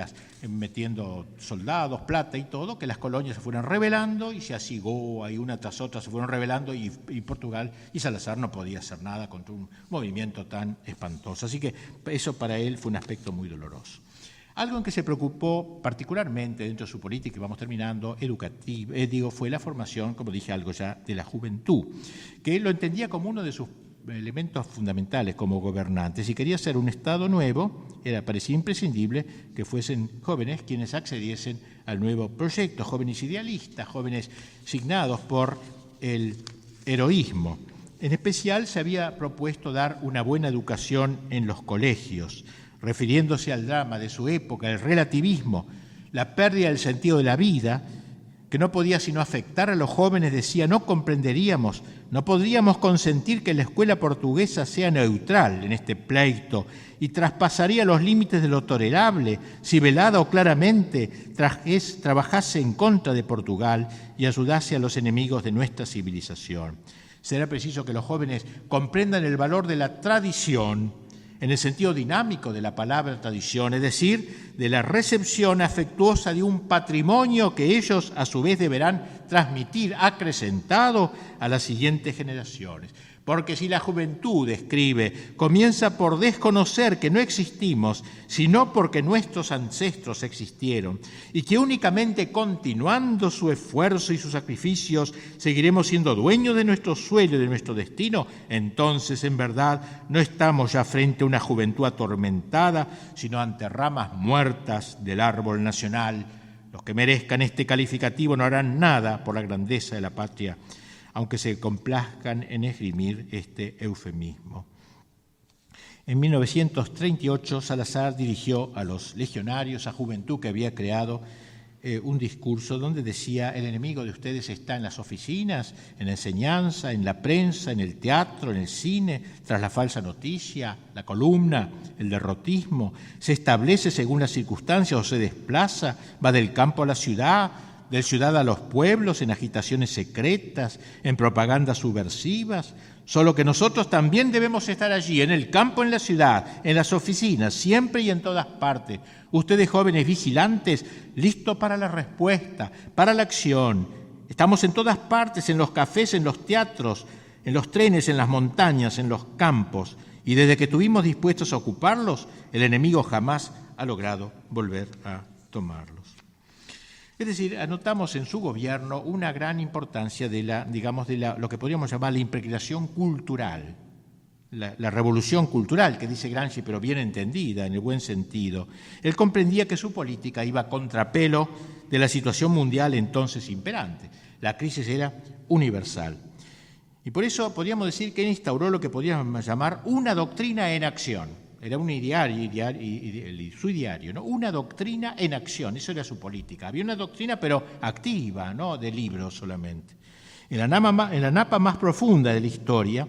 metiendo soldados, plata y todo, que las colonias se fueran rebelando, y se así Goa y una tras otra se fueron rebelando, y Portugal y Salazar no podía hacer nada contra un movimiento tan espantoso. Así que eso para él fue un aspecto muy doloroso. Algo en que se preocupó particularmente dentro de su política, y vamos terminando, educativa, fue la formación, como dije algo ya, de la juventud, que él lo entendía como uno de sus elementos fundamentales como gobernantes. Si quería hacer un Estado nuevo, parecía imprescindible que fuesen jóvenes quienes accediesen al nuevo proyecto, jóvenes idealistas, jóvenes signados por el heroísmo. En especial se había propuesto dar una buena educación en los colegios, refiriéndose al drama de su época, el relativismo, la pérdida del sentido de la vida, que no podía sino afectar a los jóvenes. Decía: no comprenderíamos, no podríamos consentir que la escuela portuguesa sea neutral en este pleito y traspasaría los límites de lo tolerable si velada o claramente trabajase en contra de Portugal y ayudase a los enemigos de nuestra civilización. Será preciso que los jóvenes comprendan el valor de la tradición en el sentido dinámico de la palabra tradición, es decir, de la recepción afectuosa de un patrimonio que ellos a su vez deberán transmitir acrecentado a las siguientes generaciones. Porque si la juventud, escribe, comienza por desconocer que no existimos, sino porque nuestros ancestros existieron, y que únicamente continuando su esfuerzo y sus sacrificios seguiremos siendo dueños de nuestro suelo y de nuestro destino, entonces en verdad no estamos ya frente a una juventud atormentada, sino ante ramas muertas del árbol nacional. Los que merezcan este calificativo no harán nada por la grandeza de la patria, aunque se complazcan en esgrimir este eufemismo. En 1938, Salazar dirigió a los legionarios, a juventud que había creado, un discurso donde decía: el enemigo de ustedes está en las oficinas, en la enseñanza, en la prensa, en el teatro, en el cine, tras la falsa noticia, la columna, el derrotismo. Se establece según las circunstancias o se desplaza, va del campo a la ciudad, del ciudad a los pueblos, en agitaciones secretas, en propagandas subversivas. Solo que nosotros también debemos estar allí, en el campo, en la ciudad, en las oficinas, siempre y en todas partes. Ustedes, jóvenes vigilantes, listos para la respuesta, para la acción. Estamos en todas partes, en los cafés, en los teatros, en los trenes, en las montañas, en los campos. Y desde que estuvimos dispuestos a ocuparlos, el enemigo jamás ha logrado volver a tomarlos. Es decir, anotamos en su gobierno una gran importancia de lo que podríamos llamar la impregnación cultural, la revolución cultural, que dice Gramsci, pero bien entendida, en el buen sentido. Él comprendía que su política iba a contrapelo de la situación mundial entonces imperante. La crisis era universal. Y por eso podríamos decir que él instauró lo que podríamos llamar una doctrina en acción. Era un su ideario, ¿no? Una doctrina en acción, eso era su política. Había una doctrina, pero activa, no de libros solamente. En la napa más profunda de la historia,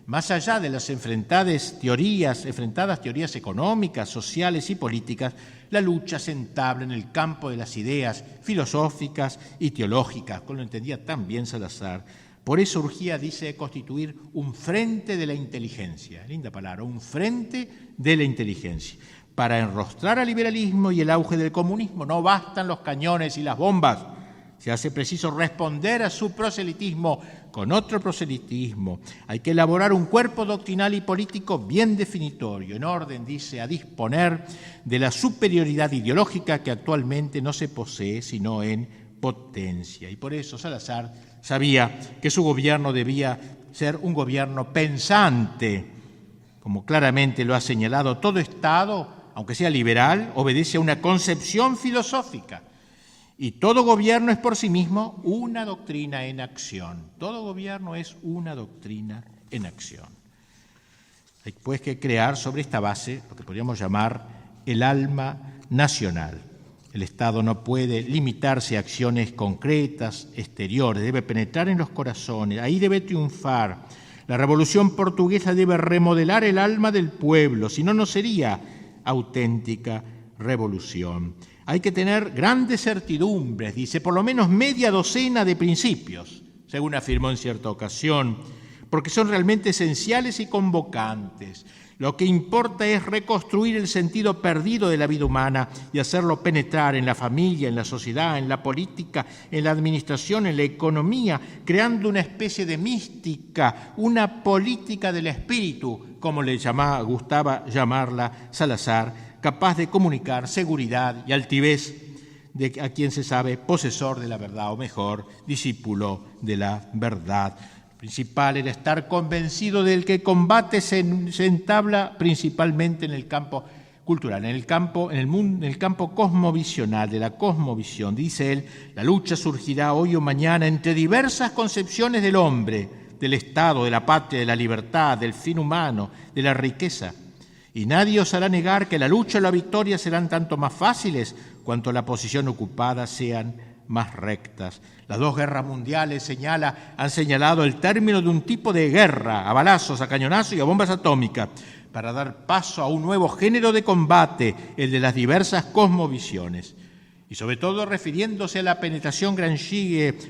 más allá de las enfrentadas teorías económicas, sociales y políticas, la lucha se entabla en el campo de las ideas filosóficas y teológicas, como lo entendía también Salazar. Por eso urgía, dice, constituir un frente de la inteligencia, linda palabra, un frente de la inteligencia. Para enrostrar al liberalismo y el auge del comunismo no bastan los cañones y las bombas, se hace preciso responder a su proselitismo con otro proselitismo. Hay que elaborar un cuerpo doctrinal y político bien definitorio, en orden, dice, a disponer de la superioridad ideológica que actualmente no se posee sino en potencia. Y por eso Salazar sabía que su gobierno debía ser un gobierno pensante, como claramente lo ha señalado. Todo Estado, aunque sea liberal, obedece a una concepción filosófica. Y todo gobierno es por sí mismo una doctrina en acción. Todo gobierno es una doctrina en acción. Hay pues que crear sobre esta base lo que podríamos llamar el alma nacional. El Estado no puede limitarse a acciones concretas, exteriores, debe penetrar en los corazones, ahí debe triunfar. La Revolución Portuguesa debe remodelar el alma del pueblo, si no, no sería auténtica revolución. Hay que tener grandes certidumbres, dice, por lo menos media docena de principios, según afirmó en cierta ocasión, porque son realmente esenciales y convocantes. Lo que importa es reconstruir el sentido perdido de la vida humana y hacerlo penetrar en la familia, en la sociedad, en la política, en la administración, en la economía, creando una especie de mística, una política del espíritu, como le gustaba llamarla Salazar, capaz de comunicar seguridad y altivez a quien se sabe posesor de la verdad, o mejor, discípulo de la verdad. Principal era estar convencido del que combate se entabla principalmente en el campo cultural, en el campo cosmovisional, de la cosmovisión. Dice él, la lucha surgirá hoy o mañana entre diversas concepciones del hombre, del Estado, de la patria, de la libertad, del fin humano, de la riqueza. Y nadie os hará negar que la lucha y la victoria serán tanto más fáciles cuanto la posición ocupada sean más rectas. Las dos guerras mundiales han señalado el término de un tipo de guerra, a balazos, a cañonazos y a bombas atómicas, para dar paso a un nuevo género de combate, el de las diversas cosmovisiones. Y sobre todo refiriéndose a la penetración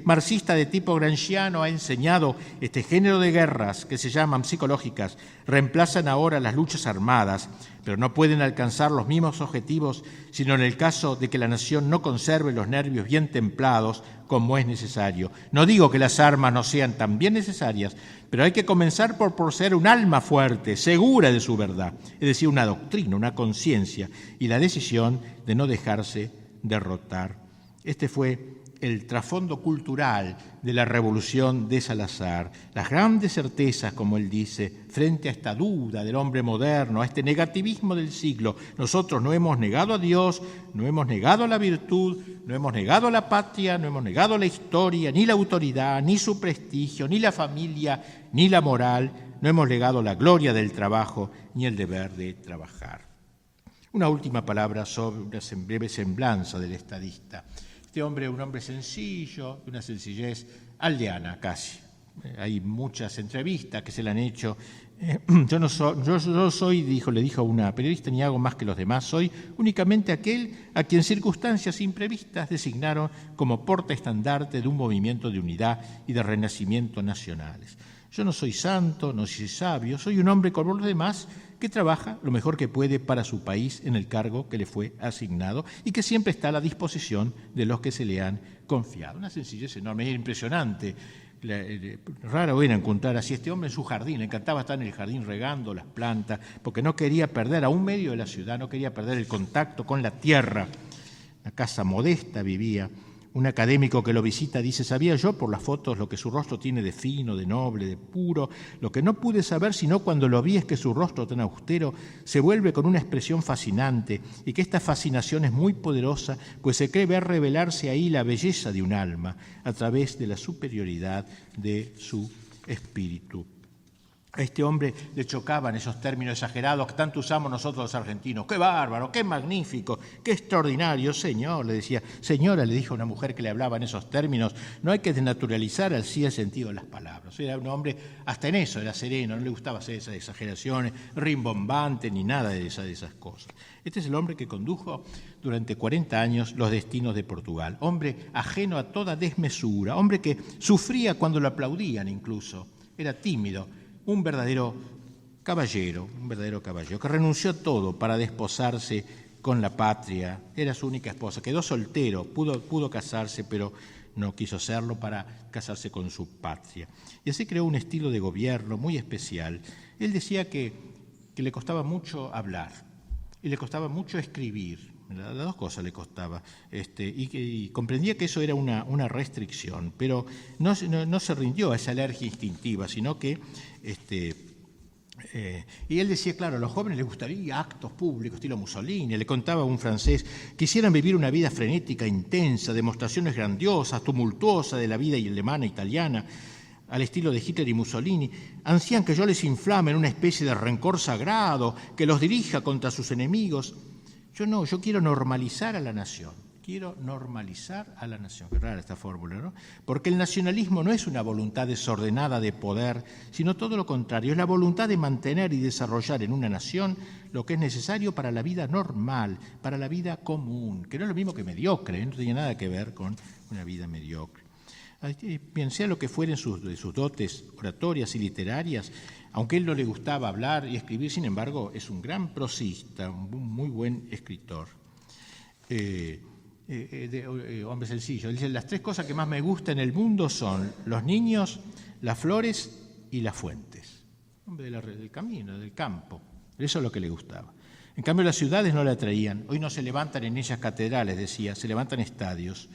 marxista de tipo gramsciano, ha enseñado este género de guerras que se llaman psicológicas, reemplazan ahora las luchas armadas, pero no pueden alcanzar los mismos objetivos sino en el caso de que la nación no conserve los nervios bien templados como es necesario. No digo que las armas no sean también necesarias, pero hay que comenzar por poseer un alma fuerte, segura de su verdad, es decir, una doctrina, una conciencia y la decisión de no dejarse derrotar. Este fue el trasfondo cultural de la revolución de Salazar. Las grandes certezas, como él dice, frente a esta duda del hombre moderno, a este negativismo del siglo. Nosotros no hemos negado a Dios, no hemos negado la virtud, no hemos negado la patria, no hemos negado la historia, ni la autoridad, ni su prestigio, ni la familia, ni la moral, no hemos negado la gloria del trabajo, ni el deber de trabajar. Una última palabra sobre una breve semblanza del estadista. Este hombre es un hombre sencillo, de una sencillez aldeana casi. Hay muchas entrevistas que se le han hecho. Yo soy, le dijo una periodista, ni hago más que los demás, soy únicamente aquel a quien circunstancias imprevistas designaron como portaestandarte de un movimiento de unidad y de renacimiento nacionales. Yo no soy santo, no soy sabio, soy un hombre como los demás que trabaja lo mejor que puede para su país en el cargo que le fue asignado y que siempre está a la disposición de los que se le han confiado. Una sencillez enorme, es impresionante. Raro era encontrar así este hombre en su jardín, le encantaba estar en el jardín regando las plantas, porque no quería perder, aún medio de la ciudad, no quería perder el contacto con la tierra. Una casa modesta vivía. Un académico que lo visita dice, sabía yo por las fotos lo que su rostro tiene de fino, de noble, de puro. Lo que no pude saber sino cuando lo vi es que su rostro tan austero se vuelve con una expresión fascinante y que esta fascinación es muy poderosa, pues se cree ver revelarse ahí la belleza de un alma a través de la superioridad de su espíritu. A este hombre le chocaban esos términos exagerados que tanto usamos nosotros los argentinos. ¡Qué bárbaro! ¡Qué magnífico! ¡Qué extraordinario! Señor, le decía. Señora, le dijo una mujer que le hablaba en esos términos. No hay que desnaturalizar así el sentido de las palabras. Era un hombre, hasta en eso, era sereno, no le gustaba hacer esas exageraciones, rimbombante, ni nada de esas cosas. Este es el hombre que condujo durante 40 años los destinos de Portugal. Hombre ajeno a toda desmesura, hombre que sufría cuando lo aplaudían incluso. Era tímido. Un verdadero caballero, que renunció a todo para desposarse con la patria. Era su única esposa, quedó soltero, pudo casarse, pero no quiso hacerlo para casarse con su patria. Y así creó un estilo de gobierno muy especial. Él decía que le costaba mucho hablar y le costaba mucho escribir. Las dos cosas le costaba, y comprendía que eso era una restricción, pero no se rindió a esa alergia instintiva, sino que, y él decía, claro, a los jóvenes les gustaría actos públicos, estilo Mussolini, le contaba a un francés, quisieran vivir una vida frenética, intensa, demostraciones grandiosas, tumultuosas de la vida alemana, italiana, al estilo de Hitler y Mussolini, ansían que yo les inflame en una especie de rencor sagrado, que los dirija contra sus enemigos. Yo no, yo quiero normalizar a la nación. quiero normalizar a la nación. Qué rara esta fórmula, ¿no? Porque el nacionalismo no es una voluntad desordenada de poder, sino todo lo contrario, es la voluntad de mantener y desarrollar en una nación lo que es necesario para la vida normal, para la vida común, que no es lo mismo que mediocre, no tiene nada que ver con una vida mediocre. Bien, sea lo que fueren de sus dotes oratorias y literarias, aunque a él no le gustaba hablar y escribir, sin embargo, es un gran prosista, un muy buen escritor. Hombre sencillo. Él dice, las tres cosas que más me gustan en el mundo son los niños, las flores y las fuentes. Hombre del camino, del campo. Eso es lo que le gustaba. En cambio, las ciudades no le atraían. Hoy no se levantan en ellas catedrales, decía, se levantan estadios.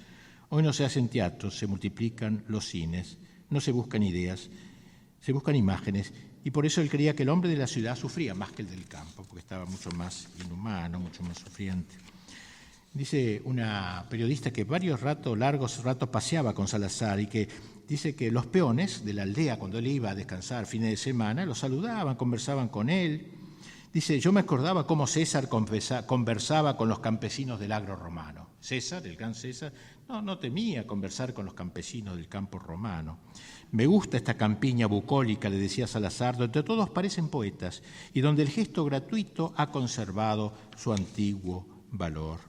Hoy no se hacen teatros, se multiplican los cines, no se buscan ideas, se buscan imágenes. Y por eso él creía que el hombre de la ciudad sufría más que el del campo, porque estaba mucho más inhumano, mucho más sufriente. Dice una periodista que largos ratos paseaba con Salazar y que dice que los peones de la aldea, cuando él iba a descansar fines de semana, lo saludaban, conversaban con él. Dice, yo me acordaba cómo César conversaba con los campesinos del agro romano. César, el gran César, no temía conversar con los campesinos del campo romano. Me gusta esta campiña bucólica, le decía Salazar, donde todos parecen poetas y donde el gesto gratuito ha conservado su antiguo valor.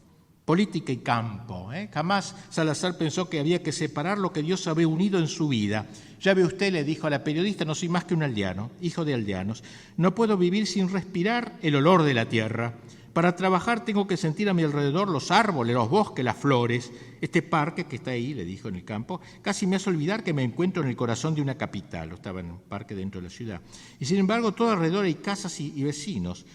Política y campo. Jamás Salazar pensó que había que separar lo que Dios había unido en su vida. Ya ve usted, le dijo a la periodista, no soy más que un aldeano, hijo de aldeanos. No puedo vivir sin respirar el olor de la tierra. Para trabajar tengo que sentir a mi alrededor los árboles, los bosques, las flores. Este parque que está ahí, le dijo en el campo, casi me hace olvidar que me encuentro en el corazón de una capital. Estaba en un parque dentro de la ciudad. Y sin embargo, todo alrededor hay casas y vecinos.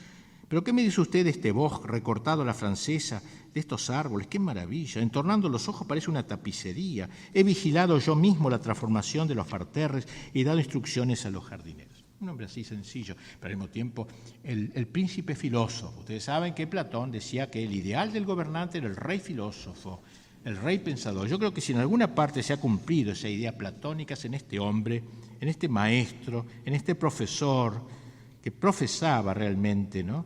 ¿Pero qué me dice usted de este bosque recortado a la francesa, de estos árboles? ¡Qué maravilla! Entornando los ojos parece una tapicería. He vigilado yo mismo la transformación de los parterres y dado instrucciones a los jardineros. Un hombre así sencillo, pero al mismo tiempo el príncipe filósofo. Ustedes saben que Platón decía que el ideal del gobernante era el rey filósofo, el rey pensador. Yo creo que si en alguna parte se ha cumplido esa idea platónica es en este hombre, en este maestro, en este profesor que profesaba realmente, ¿no?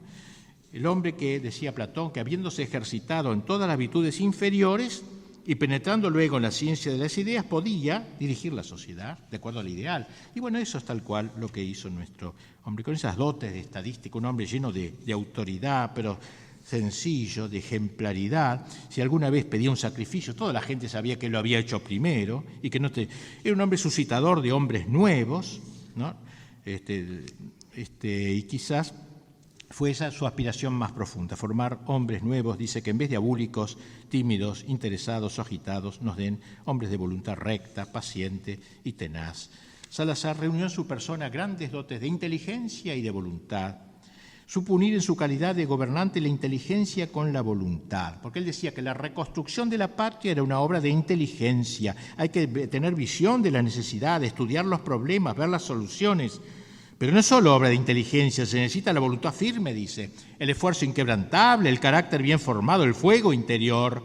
El hombre que, decía Platón, que habiéndose ejercitado en todas las virtudes inferiores y penetrando luego en la ciencia de las ideas, podía dirigir la sociedad de acuerdo al ideal. Y bueno, eso es tal cual lo que hizo nuestro hombre, con esas dotes de estadístico, un hombre lleno de autoridad, pero sencillo, de ejemplaridad. Si alguna vez pedía un sacrificio, toda la gente sabía que lo había hecho primero y que era un hombre suscitador de hombres nuevos, ¿no? Y quizás fue esa su aspiración más profunda, formar hombres nuevos. Dice que en vez de abúlicos, tímidos, interesados o agitados, nos den hombres de voluntad recta, paciente y tenaz. Salazar reunió en su persona grandes dotes de inteligencia y de voluntad. Supo unir en su calidad de gobernante la inteligencia con la voluntad, porque él decía que la reconstrucción de la patria era una obra de inteligencia. Hay que tener visión de la necesidad, de estudiar los problemas, ver las soluciones. Pero no es solo obra de inteligencia, se necesita la voluntad firme, dice, el esfuerzo inquebrantable, el carácter bien formado, el fuego interior.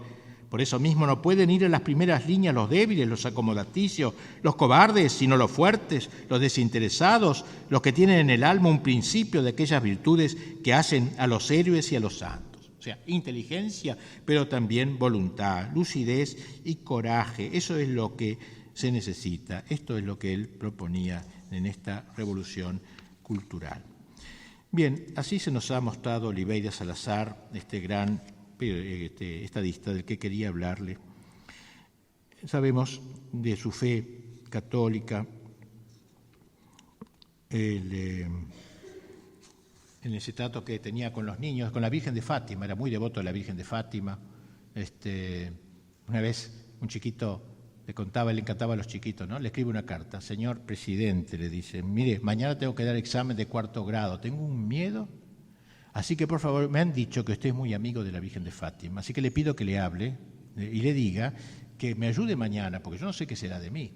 Por eso mismo no pueden ir en las primeras líneas los débiles, los acomodaticios, los cobardes, sino los fuertes, los desinteresados, los que tienen en el alma un principio de aquellas virtudes que hacen a los héroes y a los santos. O sea, inteligencia, pero también voluntad, lucidez y coraje. Eso es lo que se necesita. Esto es lo que él proponía en esta revolución cultural. Bien, así se nos ha mostrado Oliveira Salazar, este gran estadista del que quería hablarle. Sabemos de su fe católica, en ese trato que tenía con los niños, con la Virgen de Fátima, era muy devoto de la Virgen de Fátima. Una vez un chiquito le encantaba a los chiquitos, ¿no? Le escribe una carta: señor presidente, le dice, mire, mañana tengo que dar examen de 4º grado, tengo un miedo, así que por favor, me han dicho que usted es muy amigo de la Virgen de Fátima, así que le pido que le hable y le diga que me ayude mañana, porque yo no sé qué será de mí,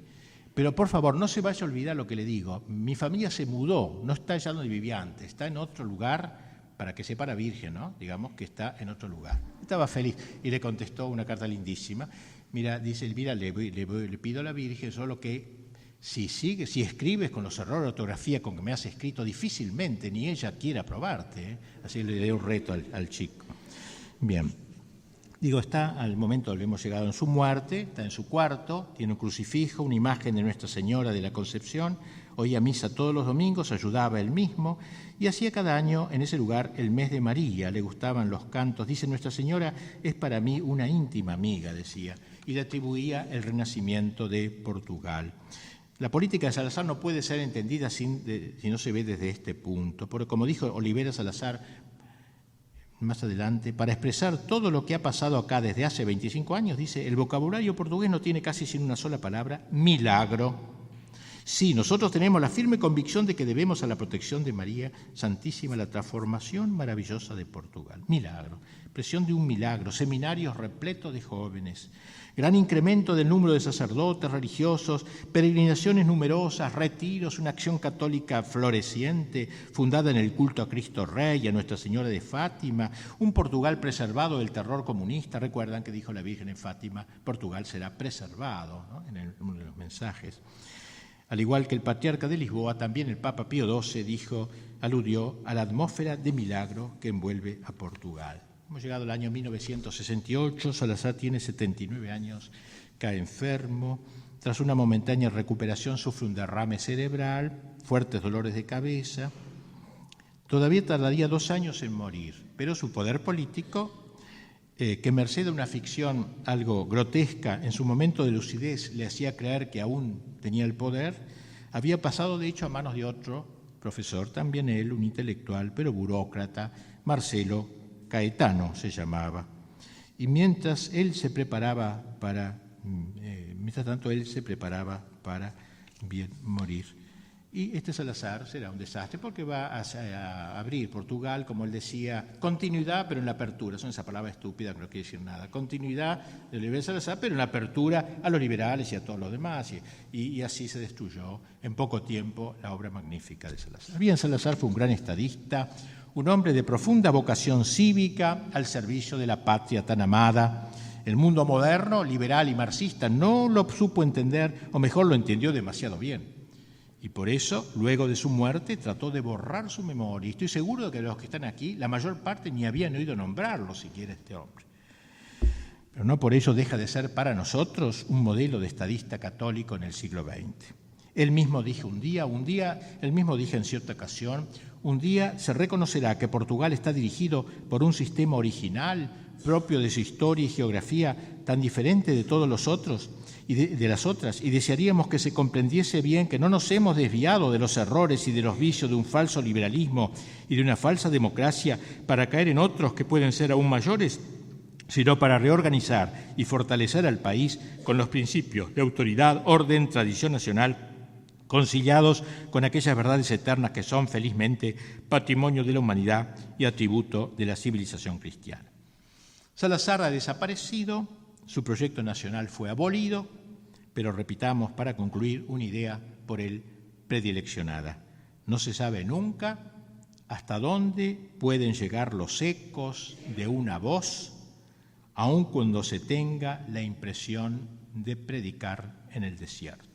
pero por favor no se vaya a olvidar lo que le digo, mi familia se mudó, no está allá donde vivía antes, está en otro lugar, para que sepa la Virgen, ¿no? Digamos que está en otro lugar. Estaba feliz y le contestó una carta lindísima. Mira, dice, le pido a la Virgen solo que si escribes con los errores de ortografía con que me has escrito, difícilmente ni ella quiera aprobarte, ¿eh? Así le dio un reto al chico. Bien. Está al momento donde hemos llegado en su muerte, está en su cuarto, tiene un crucifijo, una imagen de Nuestra Señora de la Concepción, oía misa todos los domingos, ayudaba él mismo y hacía cada año en ese lugar el mes de María, le gustaban los cantos. Dice, Nuestra Señora es para mí una íntima amiga, decía, y le atribuía el renacimiento de Portugal. La política de Salazar no puede ser entendida si no se ve desde este punto, porque como dijo Olivera Salazar más adelante, para expresar todo lo que ha pasado acá desde hace 25 años, dice, el vocabulario portugués no tiene casi sin una sola palabra, milagro. Sí, nosotros tenemos la firme convicción de que debemos a la protección de María Santísima la transformación maravillosa de Portugal. Milagro, expresión de un milagro, seminarios repletos de jóvenes, gran incremento del número de sacerdotes religiosos, peregrinaciones numerosas, retiros, una acción católica floreciente, fundada en el culto a Cristo Rey y a Nuestra Señora de Fátima, un Portugal preservado del terror comunista. Recuerdan que dijo la Virgen en Fátima, Portugal será preservado, ¿no? En uno de los mensajes. Al igual que el patriarca de Lisboa, también el Papa Pío XII aludió a la atmósfera de milagro que envuelve a Portugal. Hemos llegado al año 1968, Salazar tiene 79 años, cae enfermo, tras una momentánea recuperación sufre un derrame cerebral, fuertes dolores de cabeza. Todavía tardaría 2 años en morir, pero su poder político, que merced a una ficción algo grotesca, en su momento de lucidez le hacía creer que aún tenía el poder, había pasado de hecho a manos de otro profesor, también él, un intelectual, pero burócrata, Marcelo Caetano se llamaba. Y mientras tanto él se preparaba para bien morir. Y este Salazar será un desastre porque va a abrir Portugal, como él decía, continuidad pero en la apertura. Son esa palabra estúpida que no quiere decir nada. Continuidad de Oliver Salazar, pero en la apertura a los liberales y a todos los demás. Y así se destruyó en poco tiempo la obra magnífica de Salazar. Bien, Salazar fue un gran estadista, un hombre de profunda vocación cívica al servicio de la patria tan amada. El mundo moderno, liberal y marxista no lo supo entender, o mejor lo entendió demasiado bien. Y por eso, luego de su muerte, trató de borrar su memoria. Y estoy seguro de que los que están aquí, la mayor parte ni habían oído nombrarlo siquiera este hombre. Pero no por ello deja de ser para nosotros un modelo de estadista católico en el siglo XX. Él mismo dijo él mismo dijo en cierta ocasión, un día se reconocerá que Portugal está dirigido por un sistema original, propio de su historia y geografía, tan diferente de todos los otros, y de las otras, y desearíamos que se comprendiese bien que no nos hemos desviado de los errores y de los vicios de un falso liberalismo y de una falsa democracia para caer en otros que pueden ser aún mayores, sino para reorganizar y fortalecer al país con los principios de autoridad, orden, tradición nacional, conciliados con aquellas verdades eternas que son, felizmente, patrimonio de la humanidad y atributo de la civilización cristiana. Salazar ha desaparecido. Su proyecto nacional fue abolido, pero repitamos para concluir una idea por él predileccionada. No se sabe nunca hasta dónde pueden llegar los ecos de una voz, aun cuando se tenga la impresión de predicar en el desierto.